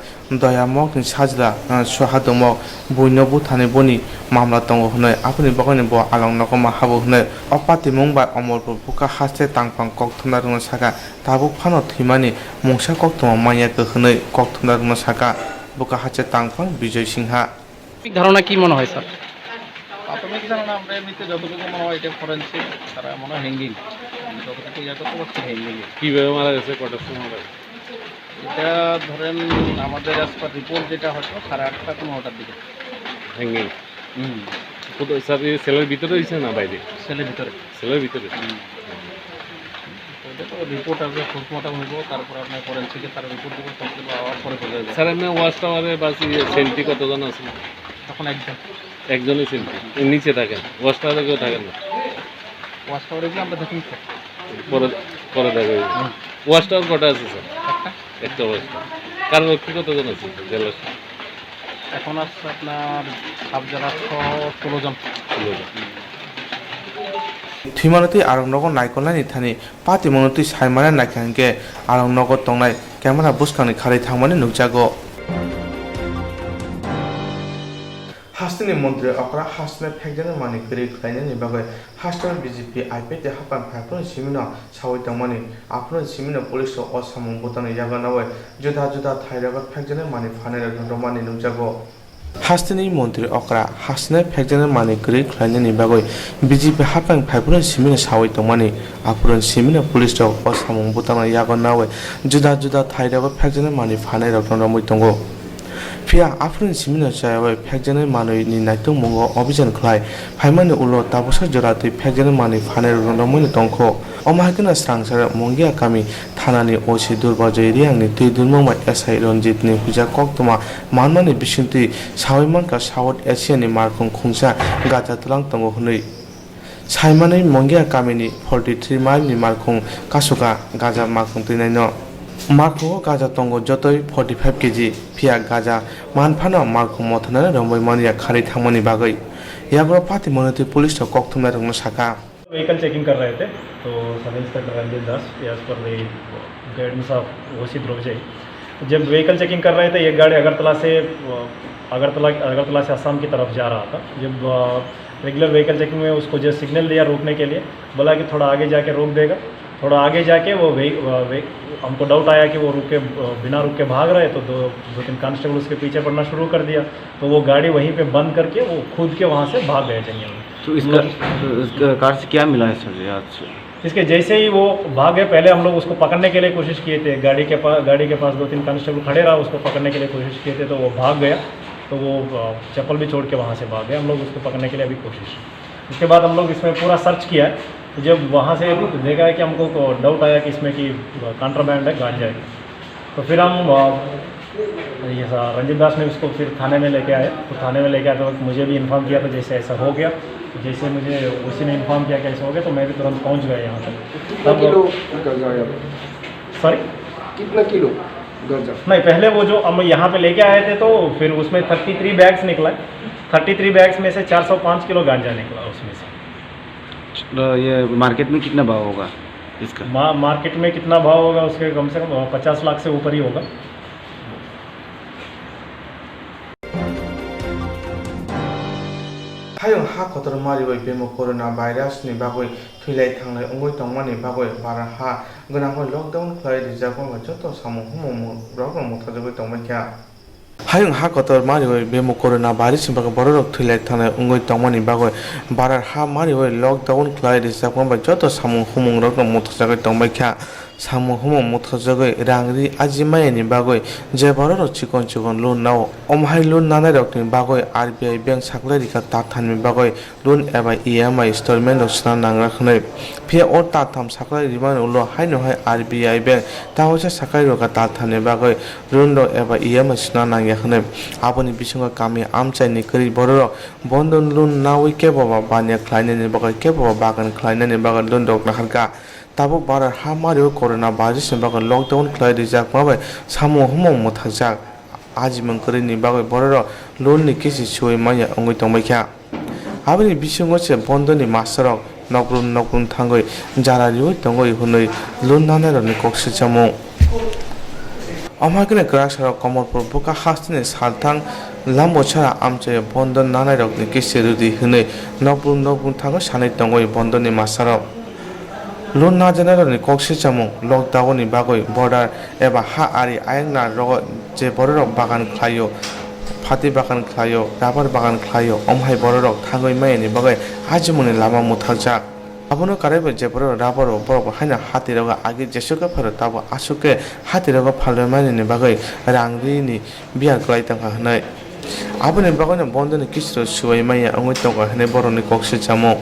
दयामकनि साजला सहादमक बयनबो थानाय बनि मामला तंगो हनै आपनि बगनि ब आलंनक मा हाबो हनै अपातिमुं बा अमरपुर बुका हाचे तांफां कक्तुमना रुंना साका ताबु फानो थैमानि मुंसा कक्तुमा माया हनै कक्तुमना रुंना साका बुका हाचे तांफां विजय सिंहा ধারণা কি মনে হয় স্যার প্রাথমিক ধারণা আমরা এমনিতে যতটুকু মনে হয় এটা ফরেন্সিক তারা মনে হয় হ্যাঙ্গিং যতটুকু ইয়ে করতে পারছি হ্যাঙ্গিং কিভাবে মারা গেছে কটার সময় মারা গেছে এটা ধরেন আমাদের অ্যাজ পার রিপোর্ট যেটা হয়তো 8:30 9টার দিকে হ্যাঙ্গিং কোথায় স্যার এই সেলের ভিতরে হয়েছে না বাইরে সেলের ভিতরে এটা তো রিপোর্ট আসবে পোস্টমর্টম হইব তারপর আপনার ফরেন্সিকে তার রিপোর্ট দেবো তারপরে আওয়ার পরে বলে দেবে স্যার এমনি ওয়াচ টাওয়ারে বা সেন্টি কতজন আছে তখন একজনই সেন্টি নিচে থাকেন ওয়াচ টাওয়ারে কেউ থাকেন না ওয়াশ টাওয়ারে গিয়ে আমরা দেখুন পরে দেখা ওয়াচ টাওয়ার কটা আছে স্যার একটা ওয়াচ কারণ রক্ষী কতজন আছে জেলার এখন আসছে আপনার সাব জেলার 16 জন থিমানতি आलंनक नायकनायनि थानि पातिमानति साइमाना नायखांके आलंनक तंनाय क्यामेरा बुसखांनि खारै थांमानि नुजागो हास्टेनि मन्त्रि अकरा हास्टेनि फेकजानि मानि गरि खायनायनि बागै हास्टेनि बिजेपि आइपिटि हापान फायफोन सिमिनो सावै तंमानि आफोन सिमिनो पुलिस असामुं बुतानि यागानावै जुदा थाइरागा फेकजानि मानि फानेर दमानि नुजागो हास्टेनि मन्त्रि अकरा हास्टेनि फेकजानि मानि गरि खायनायनि बागै बिजेपि हापान फायफोन सिमिनो सावै तंमानि आफोन सिमिनो पुलिस असामुं बुतानि यागानावै जुदा थाइरागा फेकजानि मानि फानेर दमानि तंगो फिया आफोन सिमिनो सायावै फेकजानि मानि नायतों मंगो अभियान खलाय फाइमानि उलो ताबुसा जरातै फेकजानि मानि फानेर दमानि तंखो अमाहायकना स्रांसार मंगिया कामि थानानि ओसि दुर्बाजय रियांनि तैदुनममा एसआई रंजितनि हुजा कक्तमा मानमानि बिसिंति सावैमानका साउथ एशियानि मारखुं खुंसा गाजा तलां तंगो हनै साइमानि मंगिया कामिनि 43 माइलनि मारखुं कासुका गाजा मारखुं तैनायनो मारखुं गाजा तंगो जतै 45 केजि फिया गाजा मानफानो मारखुं मथाना रंबै मानिया खारै थांमानि बागै याग्र पाति मनति पुलिस कक्तुमना रंनो साका व्हीकल चेकिंग कर रहे थे तो sub inspector Ranjit Das as per the guidance of OC द्रोवजय जब व्हीकल चेकिंग कर रहे थे एक गाड़ी अगरतला से असम की तरफ जा रहा था जब रेगुलर व्हीकल चेकिंग में उसको जो सिग्नल दिया रोकने के लिए बोला कि थोड़ा आगे जाके रोक देगा थोड़ा आगे जाके वो हमको डाउट आया कि वो बिना रुक के भाग रहे, तो दो तीन कांस्टेबल उसके पीछे पड़ना शुरू कर दिया, तो वो गाड़ी वहीं पे बंद करके वो खुद के वहाँ से भाग गए जंगल में। तो इसका कार से क्या मिला है सर आज? इसके जैसे ही वो भाग गए, पहले हम लोग उसको पकड़ने के लिए कोशिश किए थे, गाड़ी के पास 2-3 कांस्टेबल खड़े रहा, उसको पकड़ने के लिए कोशिश किए थे, तो वो भाग गया, तो वो चप्पल भी छोड़ के वहाँ से भाग गया। हम लोग उसको पकड़ने के लिए अभी कोशिश। उसके बाद हम लोग इसमें पूरा सर्च किया है, तो जब वहाँ से देखा है कि हमको डाउट आया कि इसमें कि कॉन्ट्राबैंड है गांजा है, तो फिर हम ये रंजीत दास ने उसको फिर थाने में लेके आए। तो थाने में लेके आए तो मुझे भी इन्फॉर्म किया, तो जैसे ऐसा हो गया, तो जैसे मुझे उसी ने इन्फॉर्म किया कि ऐसा हो गया, तो मैं भी तुरंत पहुँच गया यहाँ तक। कितना किलो गांजा? सॉरी, कितना किलो गांजा? नहीं, पहले वो जो हम यहाँ पे लेके आए थे, तो फिर उसमें 33 बैग्स निकला। 33 बैग्स में से 405 किलो गांजा निकला उसमें से। ये मार्केट में कितना भाव होगा इसका? मार्केट में कितना भाव होगा उसके? कम से कम 50 लाख से ऊपर ही होगा। हायं हा खतर मारिबाय बेमो कोरोना भाइरास नि बागै थैलाय थांनाय अंगै तंमानि बागै बारा हा गोनांखौ लकडाउन खालाय रिजार्व जत सामु हमु रग मथाजोबै तंबायखा हायं हा खतर मारिबाय बेमो कोरोना भाइरास नि बागै बररक थैलाय थांनाय अंगै तंमानि बागै बारा हा मारिबाय लकडाउन खालाय रिजार्व जत सामु हमु रग मथाजोबै तंबायखा सामु हमु मथाजोबै रांरि आजिमायनि बागै जे बररक चिकन लोन नाव अमहाय लोन नानाय रकनि बागै आरबीआई बैंक साखलाय रिखा ताथाननि बागै लोन एबा ईएमआई इंस्टॉलमेंट रचना नांग्राखनै फे और ताथाम साखलाय रिमान उलो हायनो हाय आरबीआई बैंक तावसे साखलाय रका ताथाननि बागै लोन एबा ईएमआई सना नांग्याखनै आबनि बिसंगा कामी आमचाइनि करि बररक बंधन लोन नावै केबा बानिया ख्लायनायनि बागै केबा बागान ख्लायनायनि बागै लोन दक नाहारका ताबो बारा हा मारियो कोरोना भाइरास नि बागै लकडाउन ख्लाय रिजाक माबाय सामु हमु मथाजाक आजिमन करिनि बागै बररक लोन नि केसि सुय माया अंगै तंबायखा आबनि बिसंगो से बंधनि मास्टरक नकरुन थांगै जारारियो तंगै हुनै लोन नानारनि कक्से चामु अमागने ग्रासर कमलपुर बुका हास्तिनि सालथां लामबछारा आमचे बंधन नानारनि केसि रुदि हुनै नकरुन थांगै सानै तंगै बंधनि मास्टरक लोन नाजानारनि कक्से चामु लकडाउननि बागै बर्डार एबा हा आरि आयंना रग जे बररक बागान ख्लायो फाति बागान ख्लायो राबार बागान ख्लायो अमहाय बररक थांगै मायनि बागै आजिमनि लामा मुथालजा आबनो कारेबो जे बररक राबार बरक हायना हातिरग आगे जेसुके फर ताबो आसुके हातिरग फालय मायनि बागै रांरिनि बियार क्लायतांखा हनै आबनि बागैनो बन्दनि किसरो सुय माया अंगै तंगा हनै बरनि कक्से चामु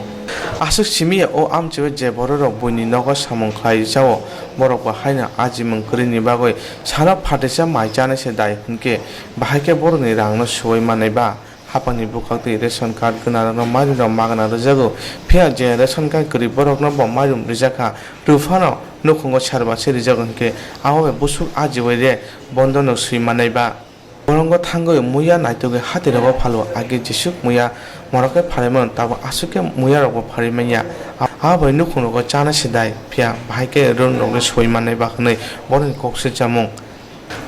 आसुक सिमिया ओ आमचे जे बररक बयनि नगर सामं ख्लाय जाओ बरक हायना आजिमन करिनि बागै सारा फाटेसा माइजानासे दाय हुनके बाहायके बरनि रांनो सुय मानायबा हापानि बुखाक्ति रेशन कार्ड गोनां मारिनो मागना रजागो फिया जे रेशन कार्ड गरीब बरकनो मारिम रिजाखा रुफानो नखंगो सारबासे रिजागोनके आवबे बुसुक आजिवै रे बन्दनो सुय मानायबा बरंग थांगै मुया नायतोगे हातिरबो फालो आगे जिसुक मुया मरके फारेमन ताबो आसुके मुया रबो फारिमाया आबै नखंगो चाना सिदाय फिया बाहायके रोन रंगे सुय मानायबा हनै बरनि कक्से जामुं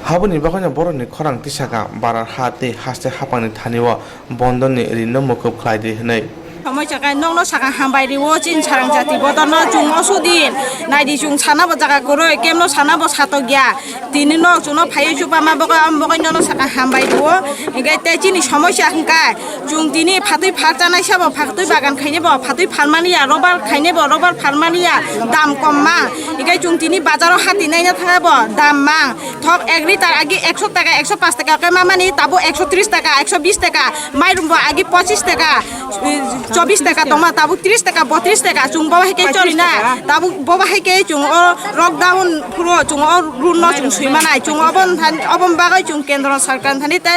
हाबनि बागैनो बरनि खरां तिसाका बारा हाते हास्ते हापानि थानिवा बन्दनि रिनो मुखुब ख्लायदि हनै समय जगह नौ सका हामबाय रिवो चिन स्वरंगचाति बदन जुंग असुदिन नाइदि जुंग साना ब जगह करो केमनो साना ब सातो गया तिनि न जुनो फाय जुपा मा बग आम बग नौ सका हामबाय रिवो इगे तेचिनि समस्या हंका जुंग दिनि फातै फार जानाय साबो फातै बागान खायने ब फातै फारमानिया रबार खायने ब रबार फारमानिया दाम कम मा इगे जुंग दिनि बाजाराव हाति नायना थाङा ब दाम मा थक 1 लिटार आगे 100 টাকা 105 টাকা কে मामानि ताबो 130 টাকা 120 টাকা माइरुम ब आगे 25 টাকা 24 টাকা তোমা তাবু 30 টাকা 32 টাকা চুং বাবা হেকে চলি না তাবু বাবা হেকে চুং লকডাউন পুরো চুং রুন চুং সুইমানাই চুং অবন বাগৈ চুং কেন্দ্র সরকার থানি তে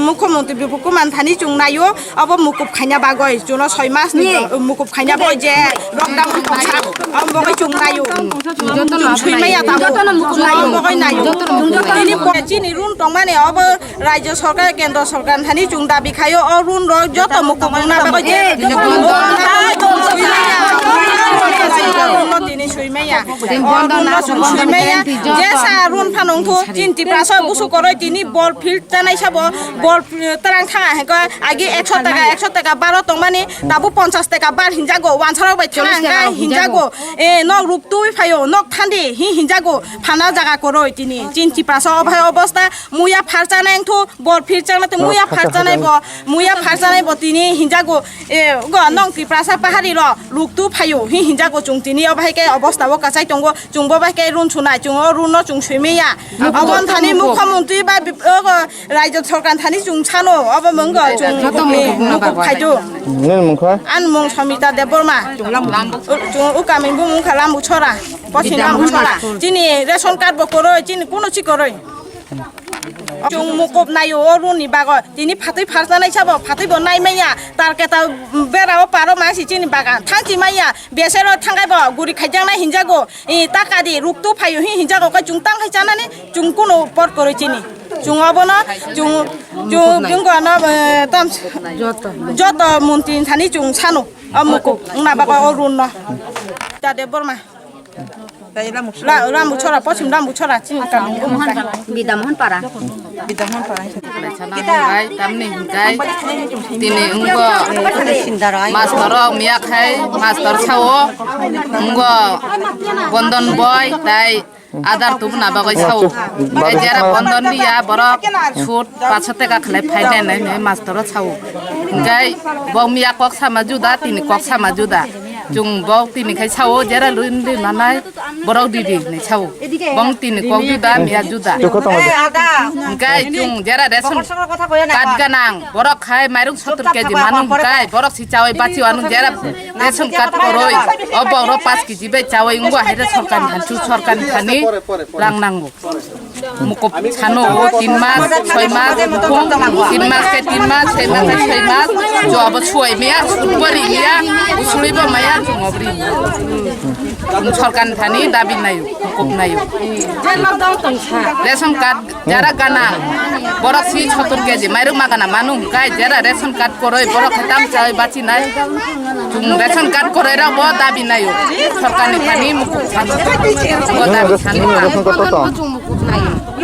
মুখ্যমন্ত্রী বিপুকুমান থানি চুং নাইও অব মুকুব খাইনা বাগৈ চুন 6 মাস নি মুকুব খাইনা বই যে লকডাউন পছা অব বাগৈ চুং নাইও সুইমায়া তাবু মুকুব নাইও বাগৈ নাইও তিনি চিনি রুন টংমানে অব রাজ্য সরকার কেন্দ্র সরকার থানি চুং দাবি খাইও অ রুন যত মুকুব না বাগৈ যে দিনে সুইমায়া runo chung suimeya jesa run phanong thu chin ti praso busu koroi tini ball field tanai sabo ball tarang thanga heko agi 100 টাকা 12 tongmani tabu 50 টাকা bar hinjago wansara bai thanga hinjago nok ruptui phayo nok thandi hinjago phana jaga koroi tini chin ti praso obhai obostha muya pharcha nang thu ball field changna te muya pharcha nai bo tini hinjago go nong ti prasa pahari ro ruktu phayo hinjago chung tini obhai ke obostha bo kasai tongo chungbo bai ke run chunai chung run no chung suimeya abon thani mukhamantri ba রাজ্য সরকার Thani chung chano aba monggo chung mukuk khaitu nen mungkha an mong samita deborma chung ukamin bu mungkha lambu chora pochin lambu chora chini ration card bo koroi chini kuno chi koroi chung mukop nayo runi bago tini phatui pharjanai sabo phatui bo nai maya tarketa berao paro masi chini bagan thangchi maya besero thangai bo guri khaijang na hinjago takadi ruktu phayo hinjago ka chung tang khai chanani chung kuno por koroi chini chung abono chung gona tam joto muntin thani chung chano amukop na bago orunno ta deborma Ramu chora pochim ramu chora chin kam bidamon para kita tamni gai tini ungo master miak hai master chawo ungo bondon boy tai adar tu na bagai chawo jara bondon dia borok chut 5 টাকা khlai phaide nai master chawo gai bo miak kok sama juda tini kok sama juda chung bok tini khai chawo jara luin di nanai borok didi ni chawo bong tini kok juda mia juda gai chung jara ration card ganang borok khai mairung 70 kg manung gai borok si chawai bachi anu jara ration card koroi obok ro 5 kg be chawai ngwa haida sorkan thani lang nango mukop chano 3 mas 6 mas 3 mas ke 3 mas 6 mas ke 6 mas jo abo chuai mia bari mia usuli ba maya ngobri sorkan thani dabi nayu mukop nayu ration card jara ganang borok si 70 kg mairung magana manung kai jara ration card koroi borok khatam chawai bachi nai chung ration card koroi ra bo dabi nayu sorkan thani mukop chano bo dabi chano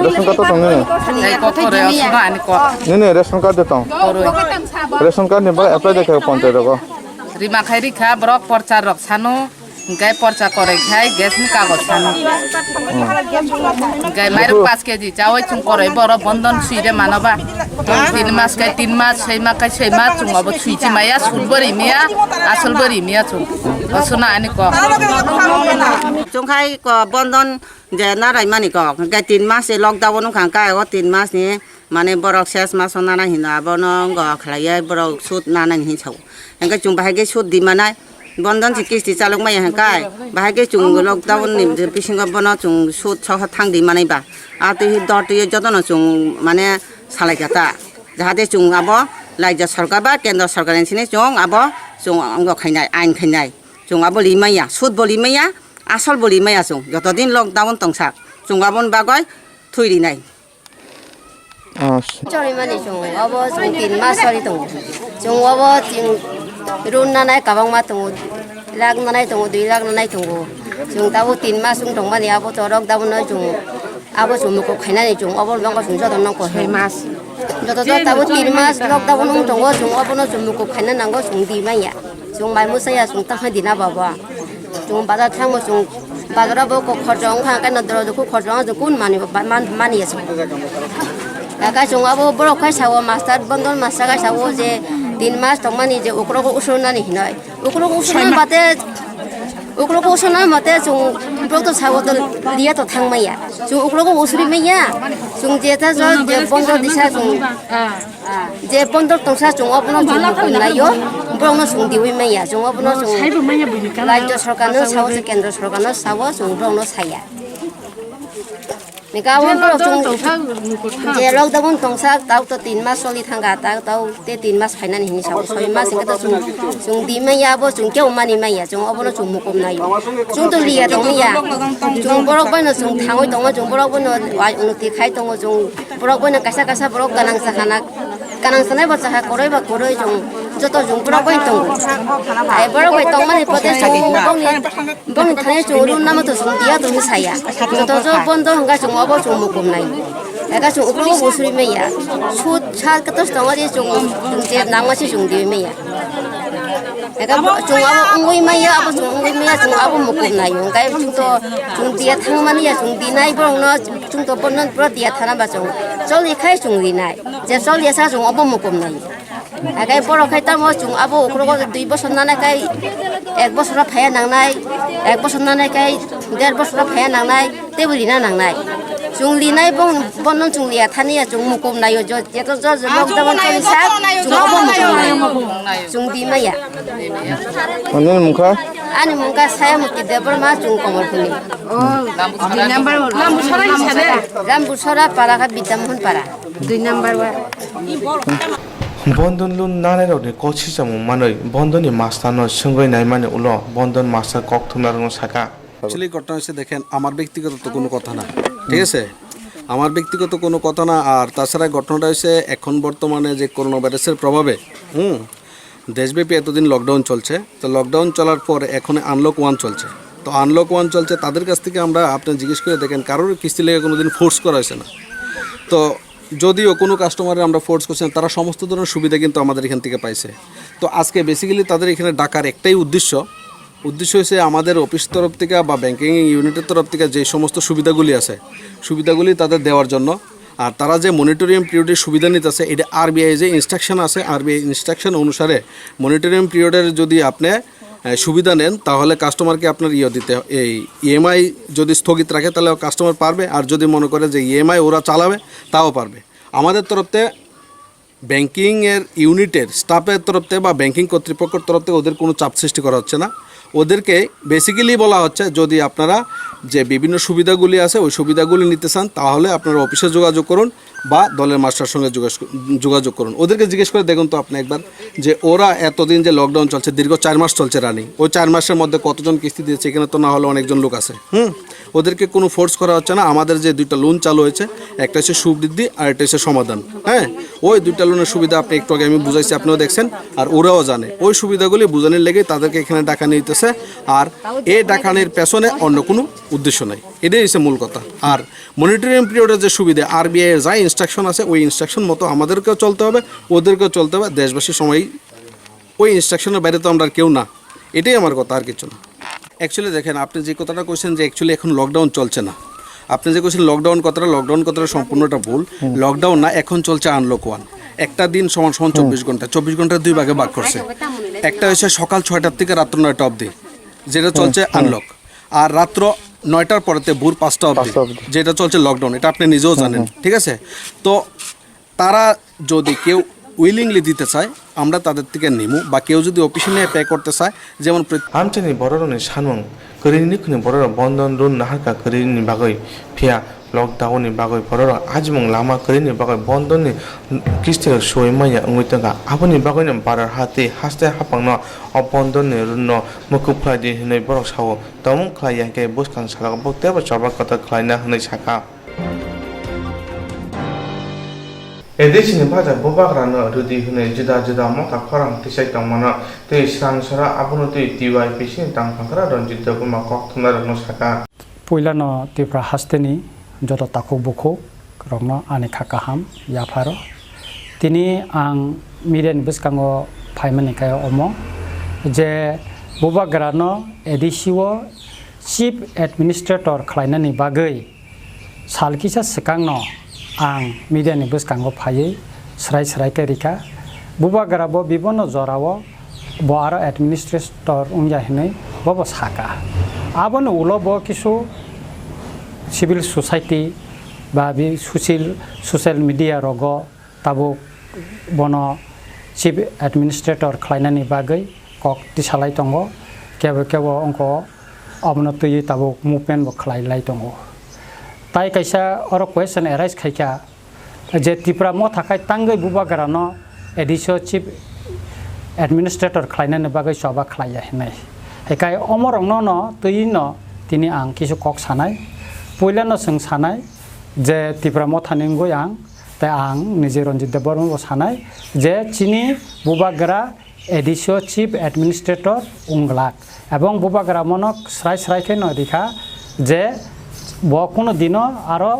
ration card to ne ei kokore asna ani ko ne ration card to ration card ne ba apply dekha panchayat ko rima khairi kha brok porcha rok sano gai porcha kore khai gas ni kagoj sano gai mairu 5 kg chawai chung kore boro bondon suire manoba 3 mas kai 3 mas 6 mas kai 6 mas chung abo suichi maya sulbari mia asal bari mia chung asuna ani ko chung khai ko bondon je na rai mani ko gai 3 mas e lockdown nu khang kai ko 3 mas ni mane borok ses mas na na hina bono go khlaiya borok sut na na hi chau engka chung bahai ge sut di manai bondon si kisti chalok mai hangkai bahai ge chung lockdown nim je pisinga bono chung sut chha thang di manai ba ati dot ye jotono chung mane salai kata jahate chung abo laija sarkar ba kendra sarkar ni sini chung abo chung anggo khainai ain khainai chung abo limaya sut bolimaya asal bolimaya chung joto din lockdown tongsak chung abon bagoi thuiri nai chori mani chung abo chung 3 mas sori tong chung abo ting run nanai kabang ma tong lag nanai tong 2 lag nanai tong chung tabu 3 mas chung tong mani abo torok tabu noi chung abo chung ko khaina ni chung abo bang ko chung jodon nang ko 6 mas joto tabu 3 mas lok tabu nung tong chung abo no chung ko khaina nang ko chung di maya chung mai musaya chung ta khadina baba chung bada thang mo chung badra bo ko khorjong kha ka na dro ko khorjong ju kun mani ya Kaka chung abo borok khai sawo master bondon master ka sawo je 3 mas tongmani je ukro ko usuna ni hinai ukro ko usuna mate chung borok to sawo to liya to thang maya chung ukro ko usuri maya chung je ta jo je bondon disa chung je bondon tongsa chung abo no chung ko nayo borok no chung diwi maya chung abo no chung rajya sarkar no sawo je kendra sarkar no sawo chung borok no saya Nika wan borok chung je lockdown tongsak tau to 3 mas soli thanga tau te 3 mas phaina ni ni saw 6 mas ingka to chung di maya bo chung keu mani maya chung abono chung mukom nai chung to liya tong ya chung borok bana chung thangoi tong chung borok bana wai unuti khai tong chung borok bana kasa borok kanang sana bo saha koroi ba koroi chung যত জুংপুরা বই তো I বড় বই তো মানে প্রদেশ বংনি থানে চুরু নাম তো দিয়া তো সায়া যত জ বন্ধ হঙ্গা চুং অব চুং মুকুম নাই একা চুং উগ্র বসুরি মেয়া সুদ ছাল কত স্তমারি চুং যে নামাসি চুং দি মেয়া একা চুং আব উঙ্গই মাইয়া আব চুং উঙ্গই মেয়া চুং আব মুকুম নাই গাই চুং তো চুং দিয়া থাংমানি চুং দি নাই বং ন চুং তো বনন পুরা দিয়া থানা বা চুং চলি খাই চুং দি নাই যে চলি আসা চুং অব মুকুম নাই একাই বড় খাই তার মো চুং আব উগ্র 2 বছর নানাই কাই 1 বছর ফায়া নাংনাই 1 বছর নানাই কাই 1.5 বছর ফায়া নাংনাই তেবুলি না নাংনাই চুং লিনাই বনন চুং লিয়া থানিয়া চুং মুকুম নাই জ যে তো জ লকডাউন চলিসা চুং অব মুকুম নাই চুং দি মাইয়া Ani mungka saya mesti dapat masuk kamar kuni. Oh, lampu sora para kan bitamun para. 2 number war. বন্ধন লুন নানে রনে কছি জামু মানে বন্ধনী মাস্টারনো সঙ্গই নাই মানে উলো বন্ধন মাস্টার কক্তমার শাখা অ্যাকচুয়ালি ঘটনা হচ্ছে দেখেন আমার ব্যক্তিগত তো কোনো কথা না ঠিক আছে আমার ব্যক্তিগত কোনো কথা না আর তাছাড়া ঘটনাটা হচ্ছে এখন বর্তমানে যে করোনা ভাইরাসের প্রভাবে দেশব্যাপী এতদিন লকডাউন চলছে তো লকডাউন চলার পর এখন আনলক 1 চলছে তো আনলক 1 চলছে তাদের কাছ থেকে আমরা আপনি জিজ্ঞেস করে দেখেন কারোর কিস্তি লেগে কোনোদিন ফোর্স করা হয়েছে না তো যদিও কোনো কাস্টমারে আমরা ফোর্স করছেন তারা সমস্ত ধরনের সুবিধা কিন্তু আমাদের এখান থেকে পাইছে তো আজকে বেসিক্যালি তাদের এখানে ডাকার একটাই উদ্দেশ্য হচ্ছে আমাদের অফিস তরফ থেকে বা ব্যাংকিং ইউনিটের তরফ থেকে যে সমস্ত সুবিধাগুলি আছে সুবিধাগুলি তাদের দেওয়ার জন্য আর তারা যে মনিটরিয়াম পিরিয়ডের সুবিধা নিতেছে এটা আরবিআই যে ইনস্ট্রাকশন আছে আরবিআই ইনস্ট্রাকশন অনুসারে মনিটরিয়াম পিরিয়ডের যদি আপনি সুবিধা নেন তাহলে কাস্টমারকে আপনার দিতে এই ইএমআই যদি স্থগিত রাখে তাহলে কাস্টমার পারবে আর যদি মনে করে যে ইএমআই ওরা চালাবে তাও পারবে আমাদের তরফতে ব্যাংকিংয়ের ইউনিটের স্টাফের তরফ থেকে বা ব্যাংকিং কর্তৃপক্ষের তরফ থেকে ওদের কোনো চাপ সৃষ্টি করা হচ্ছে না ওদেরকে বেসিক্যালি বলা হচ্ছে যদি আপনারা যে বিভিন্ন সুবিধাগুলি আছে ওই সুবিধাগুলি নিতে চান তাহলে আপনারা অফিসে যোগাযোগ করুন বা দলের মাস্টার সঙ্গে যোগাযোগ করুন ওদেরকে জিজ্ঞেস করে দেখুন তো আপনি একবার যে ওরা এতদিন যে লকডাউন চলছে দীর্ঘ 4 মাস চলছে রানিং ওই 4 মাসের মধ্যে কতজন কিস্তি দিয়েছে এখানে তো না হলে অনেকজন লোক আছে ওদেরকে কোনো ফোর্স করা হচ্ছে না আমাদের যে 2টা লোন চালু হয়েছে একটা হচ্ছে সুবৃদ্ধি আর একটা হচ্ছে সমাধান ওই 2টা লোনের সুবিধা আপনি একটু আগে আমি বুঝাইছি আপনিও দেখছেন আর ওরাও জানে ওই সুবিধাগুলি বুঝানোর লেগে তাদেরকে এখানে টাকা নিতেছে আর এই টাকানির পেছনে অন্য কোনো উদ্দেশ্য নাই এটাই হচ্ছে মূল কথা আর মনিটরিং পিরিয়ডের যে সুবিধা আরবিআই এর যা ইনস্ট্রাকশন আছে ওই ইনস্ট্রাকশন মতো আমাদেরকেও চলতে হবে ওদেরকেও চলতে হবে দেশবাসীর সময় ওই ইনস্ট্রাকশনের বাইরে তো আমরা কেউ না এটাই আমার কথা আর কিছু না অ্যাকচুয়ালি দেখেন আপনি যে কথাটা কইছেন যে অ্যাকচুয়ালি এখন লকডাউন চলছে না আপনি যে কইছেন লকডাউন কথাটা সম্পূর্ণটা ভুল লকডাউন না এখন চলছে আনলক 1 একটা দিন সমান 24 ঘন্টা 24 ঘন্টা 2 ভাগে ভাগ করছে একটা হচ্ছে সকাল 6টা থেকে রাত 9টা অবধি যেটা চলছে আনলক আর রাত্র 9টার পরেতে ভোর 5টা অবধি যেটা চলছে লকডাউন এটা আপনি নিজেও জানেন ঠিক আছে তো তারা যদি কেউ উইলিংলি দিতে চায় আমরা তাদের থেকে নিমু বা কেউ যদি অফিসে নিয়ে পে করতে চায় যেমন আমচানি বড়রনি সানমং করিনি খুনি বড়র বন্ধন রুন নাহাকা করিনি বাগৈ ফিয়া লকডাউননি বাগৈ বড়র আজমং লামা করিনি বাগৈ বন্ধননি কিস্তির সইমাইয়া উঙ্গিতঙ্গা আবনি বাগৈনি বারার হাতে হাসতে হাপাংনো অবন্ধননি রুন্ন মুকুব খাইদি হनै বড় সাও তমং খাইয়াকে বুসকাং সালাক বক্তেবা সবা কথা খাইনা হनै সাকা এদেশিনি বাজার ববাগ্রানো রুদি হनै जुदा मथा खरां तिसाइ तंमाना तै स्रांसरा आबुनति टिवाइपिसिन तांफाखरा रंजित बर्मा कक्तमा रनो साका पुइलानो तिफ्रा हास्तेनि जत ताकु बुखु रंनो आनि खाकाहाम याफारो तिनि आं मिरेन बिस्कांगो फाइमानिकाय अमो जे बबाग्रानो एडिसिओ चीफ एडमिनिस्ट्रेटर खलायनानि बागै सालकिसा सिकांनो आं मिडियानि बिस्कांगो फायै स्राय केरिका बुबाग्राबो बिबनो जरावो बो आरो एडमिनिस्ट्रेटर उंजाहिनै बो साका आबनो उलो बो किसु सिविल सोसाइटी बा बि सोशल मिडिया रगो ताबो बनो चीफ एडमिनिस्ट्रेटर खलायनानि बागै कक तिसालाय दंगो केबो अंको अबनतयै ताबो मुभमेन्ट बो खलायलाय दंगो ताई कैसा और क्वेश्चन एराइज खाइका जे तिप्रा म थाखाय तांगै बुबाग्रानो एडिसिओ चीफ एडमिनिस्ट्रेटर खलायनानि बागै सभा खलाया हिनाय हेकाय अमरंनो न तैनो तिनि आं किसु कक सानाय पयलानो जों सानाय जे तिप्रा म थानिंगै आं ता आं निजे रंजित बर्मा सानाय जे चिनि बुबाग्रा एडिसिओ चिफ एडमिनिस्ट्रेटर उंगलाक एवं बुबाग्रा मनक स्राय स्रायखे न दिखा जे ब कोनो दिनो आरो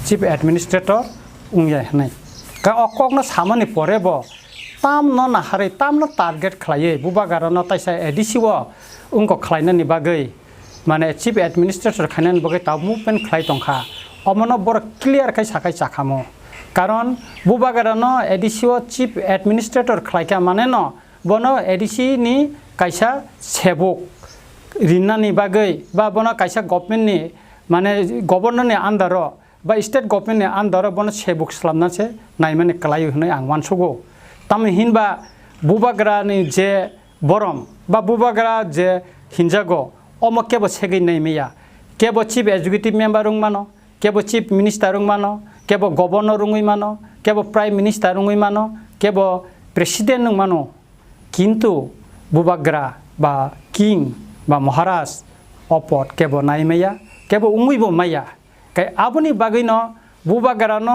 चिफ एडमिनिस्ट्रेटर उंगे हनै का अकक न सामने परे ब ताम न नाहारै ताम न टार्गेट खलायै बुबाग्रा न ताइसा एडिसिओ उंको खलायनानि बागै माने चिफ एडमिनिस्ट्रेटर खायनानि बागै ता मुभमेन्ट खलाय तंखा अमन बर क्लियर खाय साखाय चाखामो कारण बुबाग्रा न एडिसिओ चिफ एडमिनिस्ट्रेटर खलायका माने न बनो एडिसि नि कायसा सेबक रिन्नानि बागै बा बनो कायसा गभर्नमेन्ट नि माने गभर्नर नि आन्डार बा स्टेट गभर्नमेन्ट नि आन्डार बनो सेबक स्लाबनासे नायमाने खलाय होनै आं मानसुगो ताम हिनबा बुबाग्रा नि जे बरम बा बुबाग्रा जे हिनजागो अम केबो सेगै नायमेया केबो चिफ एग्जीक्यूटिव मेम्बर रुं मानो केबो चिफ मिनिस्टर रुं मानो केबो गवर्नर रुंगै मानो केबो प्राइम मिनिस्टर रुंगै मानो केबो प्रेसिडेंट रुं मानो किन्तु बुबाग्रा बा किंग बा महाराज अपट केबो नायमेया केबो उंगैबो माया कै आबुनि बागै न बुबाग्रा न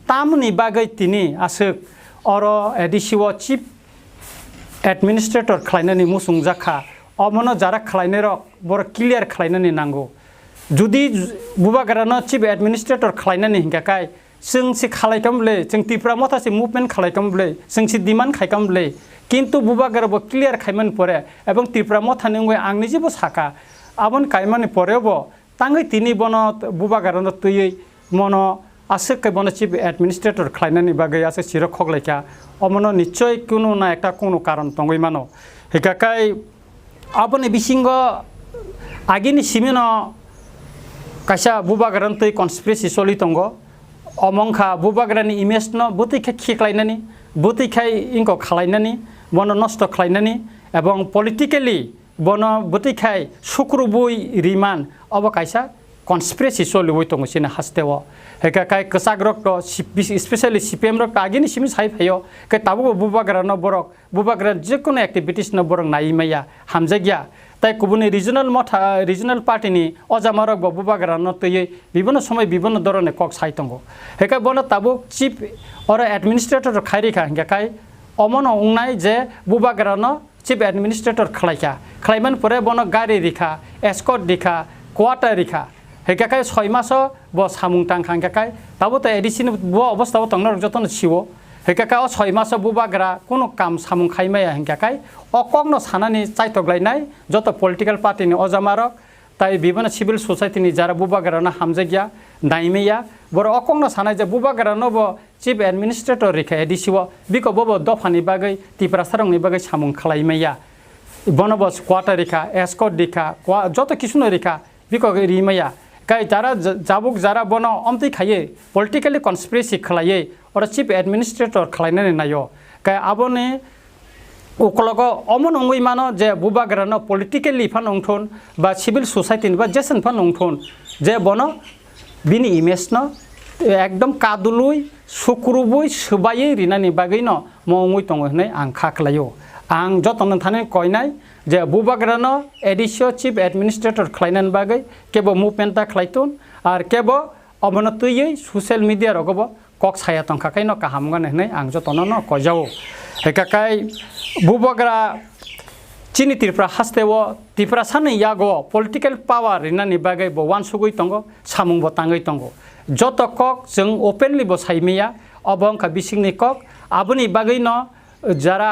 तामनि बागै तिनि आसोक अरो एडिसिओ चिफ एडमिनिस्ट्रेटर खलायनानि मुसुं जाखा अमनो जारा खलायनाय रक बर क्लियर खलायनानि नांगौ जुदि बुबाग्रा न चिफ एडमिनिस्ट्रेटर खलायनानि हिंगाकाय जों से खलायकामब्ले जों तिफ्रा मथासे मुभमेन्ट खलायकामब्ले जों से डिमान्ड खायकामब्ले किन्तु बुबाग्रा बो क्लियर खायमान परे एवं तिफ्रा मथानि उंगे आंनि जेबो साका आबन कायमानि परेबो तांगै तिनि बनो बुबाग्रा न तुयै मनो आसक बनो चिफ एडमिनिस्ट्रेटर खलायनानि बागै आसे सिरो खगलायका अमनो निश्चय कुनु ना एकटा कुनु कारण तंगै मानो हिकाकाय आबनि बिसिंग आगिनि सिमिनो कायसा बुबाग्रा तै कन्सपिरेसि सलि तंगो अमंखा बुबाग्रानि इमेज न बुतैखा खिख्लायनानि बुतैखाय इंको खलायनानि बनो नष्ट खलायनानि एवं पलिटिकली बनो बुतैखाय सुक्रुबुय रिमान अब कायसा कन्सपिरेसि सलिबुय तंगो सिना हास्तेव हेकाकाय कसाग्रक तो स्पेशली सीपीएम रक आगिनि सिमि साइ फायो कै ताबो बुबाग्रा न बरक बुबाग्रा जेकुनो एक्टिविटीज न बरक नाइमाया हामजागिया ताई कुबुनि रिजनल पार्टी नि अजामारक बुबाग्रा न तयै विभिन्न समय विभिन्न धरने कक साइतंगो हेका बनो ताबो चिफ और एडमिनिस्ट्रेटर खायरिखा हेकाकाय अमन उंनाय जे बुबाग्रा न चिफ एडमिनिस्ट्रेटर खलायमान परे बनो गारि रिखा एस्कॉट रिखा क्वार्टर रिखा हेकाकाय 6 मास ब सामुं टांखा हेकाकाय ताबो त एडिसिन ब अवस्था तंगन जतन छिवो हेकाकाय 6 मास बुबाग्रा कोनो काम सामुं खायमाया हेकाकाय अकगन सानानि चाइतगलायनाय जत पॉलिटिकल पार्टी नि अजामारक ताई विभिन्न सिविल सोसाइटी नि जारा बुबाग्रा न हामजागिया नाइमेया बर अकगन सानाय जे बुबाग्रा न ब चिफ एडमिनिस्ट्रेटर रिखा एडिसिओ बिको बब दफानि बागै तिप्रा सारंनि बागै सामुं खालायमाया बनबस क्वार्टर रिखा एस्कॉट रिखा जत किसुनो रिखा बिको रिमाया कै जारा जाबुक जारा बनो अमति खाये पॉलिटिकली कन्सपिरेसि खलाये और चिफ एडमिनिस्ट्रेटर खलायनानै नायो कै आबने उकलग अमन अंगै मानो जे बुबाग्रा न पॉलिटिकली फान अंथन बा सिविल सोसाइटी बा जेसन फान अंथन जे बनो बिनि इमेज न एकदम कादुलुय सुक्रुबुय सुबायै रिनानि बागै न मंगै तंगै हनै आं खाखलायो आं जतन थाने कयनाय जे बुबाग्रा न एडिसिओ चिफ एडमिनिस्ट्रेटर खलायनानि बागै केबो मुभमेन्टा खलायतुन आर केबो अमन तुयै सोशल मीडिया रगबो कक साया तंखाखाय न काहामगन हनै आं जतन न कयजाओ हेकाकाय बुबाग्रा चिनि तिफ्रा हास्तेव तिफ्रा सानै यागो पॉलिटिकल पावर रिनानि बागै ब वान सुगै तंगो सामुं ब तांगै तंगो जत कक जों ओपेनलि ब साइमेया अबंका बिसिंनि कक आबुनि बागै न जारा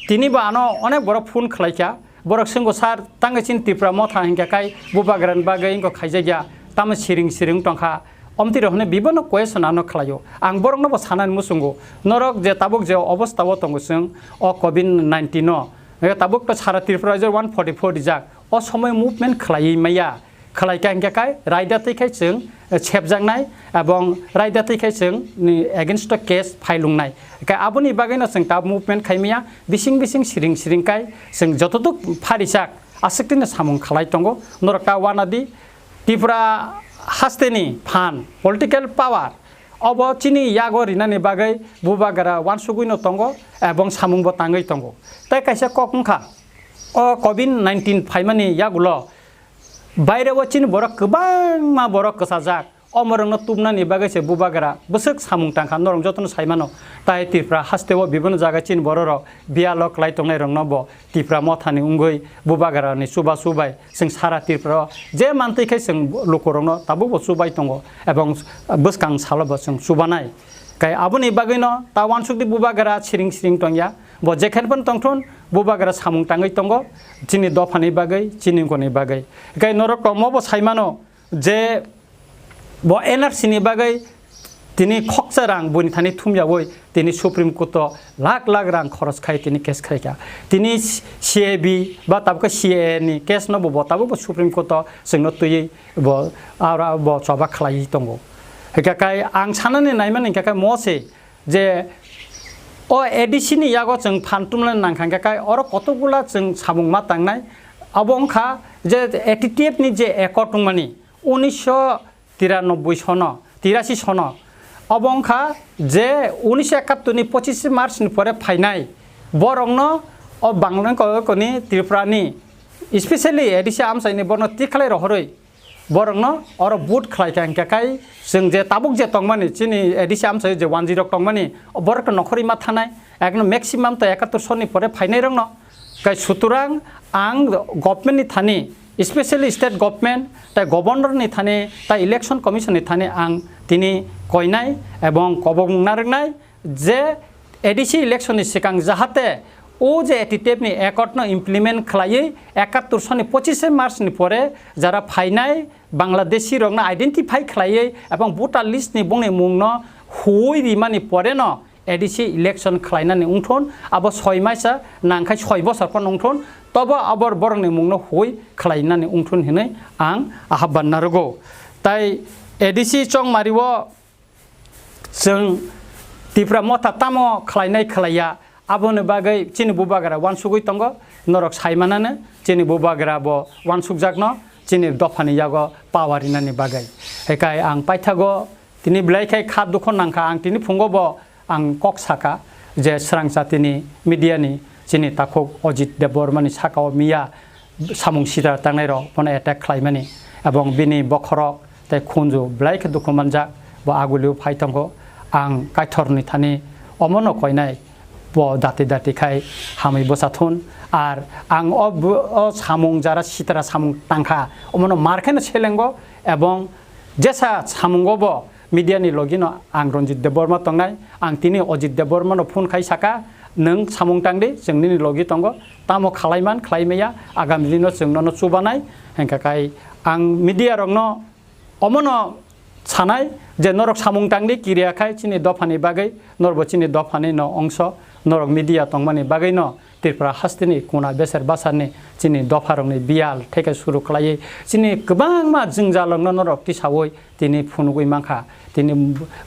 तिनि बानो अनेक बर फोन खलायका बरक संगो सार तांगै चिन तिफ्रा मथा हिंकाकाय बुबाग्रान बागै इंको खायजागिया ताम सिरिं टंखा अमति रहने विभिन्न क्वेश्चन आनो खलायो आं बरंनो ब सानान मुसुंगो नरक जे ताबुक जे अवस्था व तंगो जों अ कोविड-19 न ताबुक तो सारा त्रिपुरा 144 जाक अ समय मुभमेन्ट खलायै माया खलायका हिंकाकाय रायदातैखाय जों सेबजांनाय एवं रायदातैखाय जों एगेन्स्ट केस फाइलुंनाय का आबुनि बागैनो जों ताब मुभमेन्ट खायमिया बिसिं सिरिंकाय जों जतदुक फारिसाक आसक्तिनो सामुं खलाय तंगो नरका वानादि त्रिपुरा हास्तेनि फान पॉलिटिकल पावर अब चिनि यागो रिनानि बागै बुबाग्रा वानसुगुइनो तंगो एवं सामुंबो तांगै तंगो ताई कायसा ककंखा अ कोविड-19 फाइमानि यागुलो बायरे चिनि बरक गोबां मा बरक कसाजाक অমরংনো তুমনানি বাগাইছে বুবাগারা বসক সামুং টাংখা নরং যতন সাইমানো তাই তিপ্রা হাস্তেও বিভিন্ন জায়গা চিন বড় বিয়ালক লাইটংনাই রং নব তিপ্রা মথানি উঙ্গই বুবাগাरानि सुबा सुबाय जों सारा तिरफ्रा जे मानतैखाय जों लुखरंनो ताबो सुबाय दङ एबं बसकां सालबो जों सुबानाय काय आबुनि बागैनो ता वानसुकदि बुबागारा सिरिं सिरिं टंया ब जेखेनपन टंथन बुबागारा सामुं टाङै दङ चिनि दफानि बागै चिनिंगनि बागै काय नरक टमबो साइमानो जे ब एनआरसीनि बागै তিনি খকসারাং বনি থানি থুমিয়াবই তিনি সুপ্রিম কোর্ট লাখ লাখ রাং খরচ খাই তিনি কেস খাইকা তিনি সিএবি বা তাবকে সিএ नि केस न बो ताबो सुप्रीम कोर्ट जोंनो तुयै ब आरा ब सभा खलाई दङ हेकाय आं साननानै नायमान हेकाय मसे जे ओ एडिसि नि यागो जों फानतुमलान नांखांकाय अर कतगुला जों सामुं मा तांनाय अबंखा जे एटिटिएफ नि जे एकट दंमानि 1993 सन 83 सन अबंखा जे 1971 नि 25 मार्च नि परे फाइनाय बरंनो अ बांलां कनि त्रिपुरानि स्पेशली एडिसि आमसाइनि बरनो तिखलाय रहरै बरंनो अर बुट खलायकांकाय जों जे ताबुक जे तंमानि चिनि एडिसि आमसाइ जे 10 तंमानि बरक नखरि मा थानाय एकदम मैक्सिमाम त 71 सननि परे फाइनाय रंनो काय सुतुरां आं गभर्नमेन्ट नि थानि स्पेशली स्टेट गभर्नमेन्ट ता गभर्नर नि थाने ता इलेक्शन कमिशन नि थाने आं तिनी कयनाय एवं कबंनारनाय जे एडिसि इलेक्शन नि सिगां जाहाते ओ जे एटिटेप नि एकट न इमप्लिमेंट खलायै 71 सननि 25 मार्च नि परे जारा फाइनाय बांलादेशी रंना आइडेंटिफाई खलायै एवं भोटार लिस्ट नि बंनि मुंनो हुइ रिमानि परे न एडिसि इलेक्शन खलायनानै उंथन अब 6 मासा नांखाय 6 बोसोर पर उंथन तब आबर बरंनि मुंनो हुइ खलायनानै उंथन हिनै आं आहाबान नारगौ ताई एडिसि चंग मारिवो जों तिफ्रा मथा तामो खलायनाय खलाया आबोनो बागै चिनि बुबागारा वानसुगै तंग नरक साइमानानो चिनि बुबागारा ब वानसुग जागनो चिनि दफानि यागो पावारिनानि बागै हेकाय आं पाइथागो तिनि ब्लाइखाय खाद दुखन नांखा आं तिनि फुंगोबो आं कक साका जे स्रांचातिनि मिडियानि चिनि ताखक अजित देबबर्मानि साकाव मिया सामुं सिदा तांनाय र फन एटाक खलायमानि एवं बिनि बखरक ताय खुनजु ब्लाइख दुखुमानजा ब आगुलिउ फाइथंगो आं कायथरनि थानि अमनो कयनाय ब दाति दाति खाय हामै बसाथुन आर आं अ सामुं जारा सितरा सामुं टांखा अमनो मारखेन सेलेंगो एवं जेसा सामुंगोबो मिडियानि लगिनो आं रंजित देबबर्मा तंनाय आं तिनि अजित देबबर्मानो फोन खाय साका नों सामुं टांदि जोंनि लगि तंगो तामो खालायमान खालायमेया आगामी दिनो जोंनो सुबानाय हेंकाय आं मिडिया रंनो अमनो सानाय जे नरक सामुं टांदि किरियाखाय चिनि दफानि बागै नरबो चिनि दफानि न अंश नरक मिडिया तंमानि बागै न त्रिपुरा हास्तिनि कुना बेसर बासारनि चिनि दफारंनि बियाल थेके सुरु खलायै चिनि गोबां मा जों जालांनो नरक तिसावै तिनि फुनुगै मांखा तिनि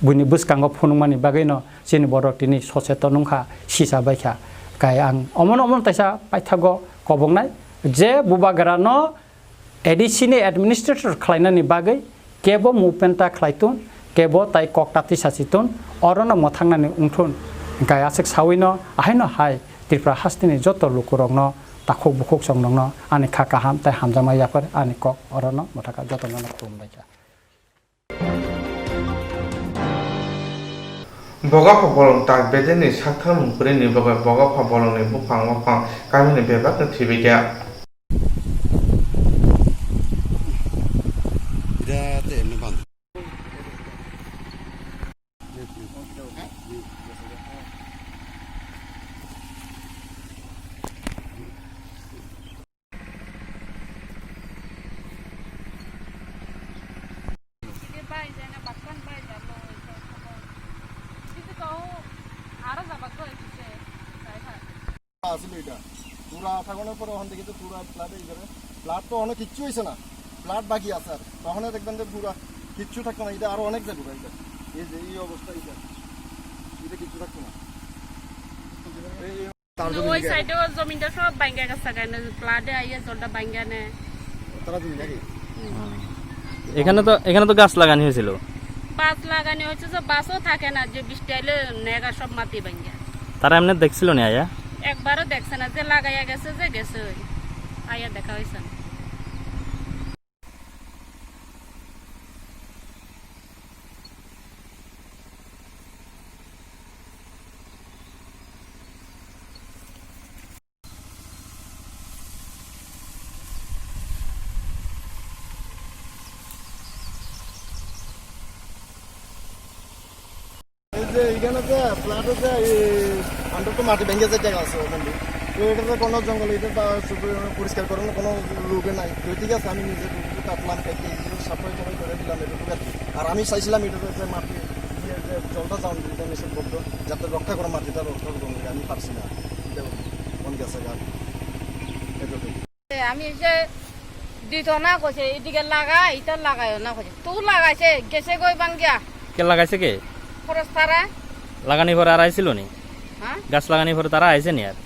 बुनि बुसकांगो फुनुमानि बागै न चिनि बरक तिनि सचेतन नंखा सिसा बायखा काय आं अमन ताइसा पाइथागो कबंनाय जे बुबागारा न एडिसिनि एडमिनिस्ट्रेटर खलायनानि बागै केबो मुभमेन्टा खलायतुन केबो ताइ कक्टाति सासितुन अरन मथांनानि उंथुन गाय आसेक सावैनो आहायनो हाय त्रिपुरा हास्तिनि जत लुकुरंनो ताखक बुखक संनंनो आनि खाका हाम ताइ हामजामायाफोर आनि कक अरन मथाका जतनो खुमबायजा बगाफा बलं ताक बेदेनि साथाम मुखुरिनि बगाफा बलंनि बुफां वफां गामिनि बेबाक थिबिगा পুরা ফাগুনের পরে ওখান থেকে তো পুরা ফ্লাড হয়ে যাবে ফ্লাড তো অনেক কিচ্ছু হয়েছে না ফ্লাড বাকি আছে আর তখন দেখবেন যে পুরা কিচ্ছু থাকতো না এটা আরো অনেক যাবে এটা এই যে এই অবস্থা এটা কিচ্ছু থাকতো না ওই সাইডে জমিটা সব ভাঙ্গা গেছে কেন ফ্লাডে আইয়া জলটা ভাঙ্গা নে তারা জমি নাকি এখানে তো গাছ লাগানো হয়েছিল গাছ লাগানো হয়েছে যে বাসও থাকে না যে বৃষ্টি আইলে নেগা সব মাটি ভাঙ্গা তারা এমনি দেখছিল না আয়া একবারও দেখছে না যে লাগাইয়া গেছে যে গেছে আইয়া দেখা হয়েছে যে এখানে যে ফ্ল্যাটে যে আমরা তো মাটি ভেঙে যে জায়গা আছে ওখানে তো এটাতে কোনো জঙ্গল এটা পরিষ্কার করানো কোনো লোকে নাই তো ঠিক আছে আমি নিজে কাটলাম কেটে সাফাই টাফাই করে দিলাম এটুকু আর আমি চাইছিলাম এটাতে যে মাটি দিয়ে যে জলটা যাওয়ান এটা নিষেধ করতো যাতে রক্ষা করা মাটিটা রক্ষা করবো আমি পারছি না কোন গেছে গাছ এটুকু আমি যে দিত না কইছে এদিকে লাগা এটা লাগায়ও না কইছে তুই লাগাইছে গেছে কই বাঙ্গিয়া কে লাগাইছে কে খরচ তারা লাগানি পরে আর আইছিল নি হ্যাঁ গাছ লাগানি পরে তারা আইছে নি আর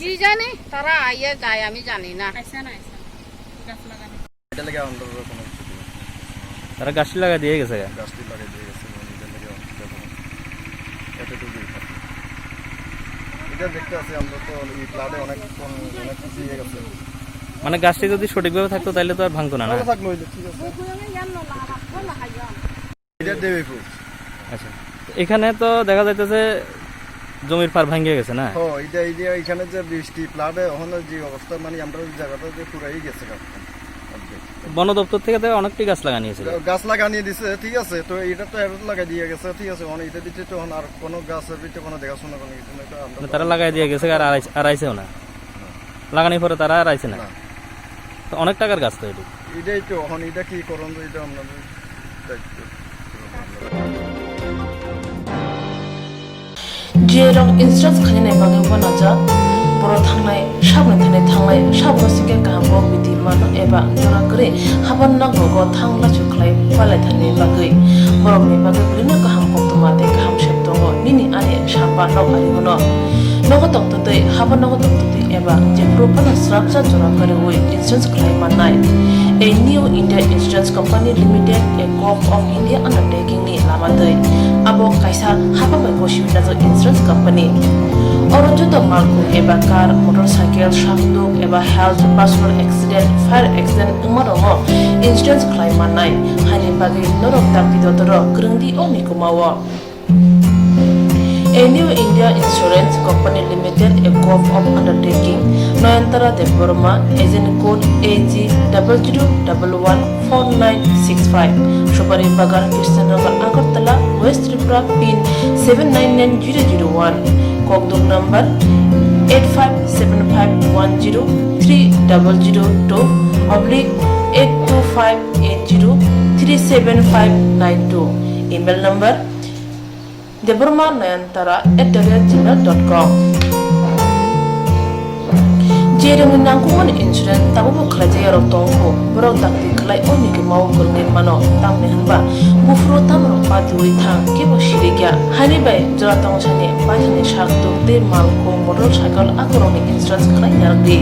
কি জানি তারা আইয়ে যায় আমি জানি না গাছ লাগানি এটা লাগে আমরা কোনো তারা গাছটি লাগা দিয়ে গেছে গাছটি লাগিয়ে দিয়ে গেছে এটা লাগে এতটুকু এটা দেখতে আছে আমরা তো এই প্লাটে অনেক কিছু ইয়ে গেছে মানে গাছটি যদি সঠিকভাবে থাকতো তাহলে তো আর ভাঙতো না না থাকলো ঠিক আছে এটা দেবে ফুল আচ্ছা এখানে তো দেখা যাইতেছে জমির পার ভাঙিয়ে গেছে না ও এটা এখানে যে বৃষ্টি প্লাটে ওখানে যে অবস্থা মানে আমরা জায়গাটা যে পুরাই গেছে বন দপ্তর থেকে তো অনেকটাই গাছ লাগানিয়েছিল গাছ লাগানিয়ে দিছে ঠিক আছে তো এটা তো এর লাগাই দিয়ে গেছে ঠিক আছে মানে এটা দিতে তো আর কোনো গাছের ভিতরে কোনো দেখাশোনা কোনো কিছু নাই তো তারা লাগাই দিয়ে গেছে আর আইছেও না লাগানি পরে তারা আর আইছে না তো অনেক টাকার গাছ তো এটাই তো এখন এটা কি করুন এটা আপনাদের দায়িত্ব जेरं इंस्ट्राक्ट खाने बागे बनाजा बर' थांनाय साबनो थांनाय साबनो सिगे गाहामो बिदि मान एबा जरा करे हाबन नांगौ थांला चुख्लाय फालाय थाने बागै बर'नि बागै बिनो गाहाम कक्तमा दे गाहाम सेप्तङ बिनि आने साबा राव आरिमनो नगो तक्तदै हाबन नगो तक्तदै एबा जेफ्रो पाना स्राबजा जरा करे वे इंस्ट्राक्ट खालाय माननाय A new India Insurance Company Limited, a co-op of India undertaking ni lamadai. Abo kaisa haba bai koshibina jo insurance company. Oro joto malku eba car, motorcycle, shafduk eba health, personal accident, fire accident umarongo insurance claim manai. Hani bagi norok takti dotoro grungdi oni kumawo. A new India Insurance Company Limited, a co-op of undertaking. Noyantara de Burma, agent code AG00114965. Shubari Bagar, Krishnagar, Agartala, West Tripura, pin 799001. Kokborok number 8575103000/82580375592. Email number deburmanayantara@gmail.com. Jereng nangkuman insurance tabu kerja rotongko borok takti kelai oni ke mau kurngin mano tamne hanba bufro tamro patui thang ke bosirigya hani bai jora tong chane patani shak to de malko motorcycle akoroni insurance kelai nardi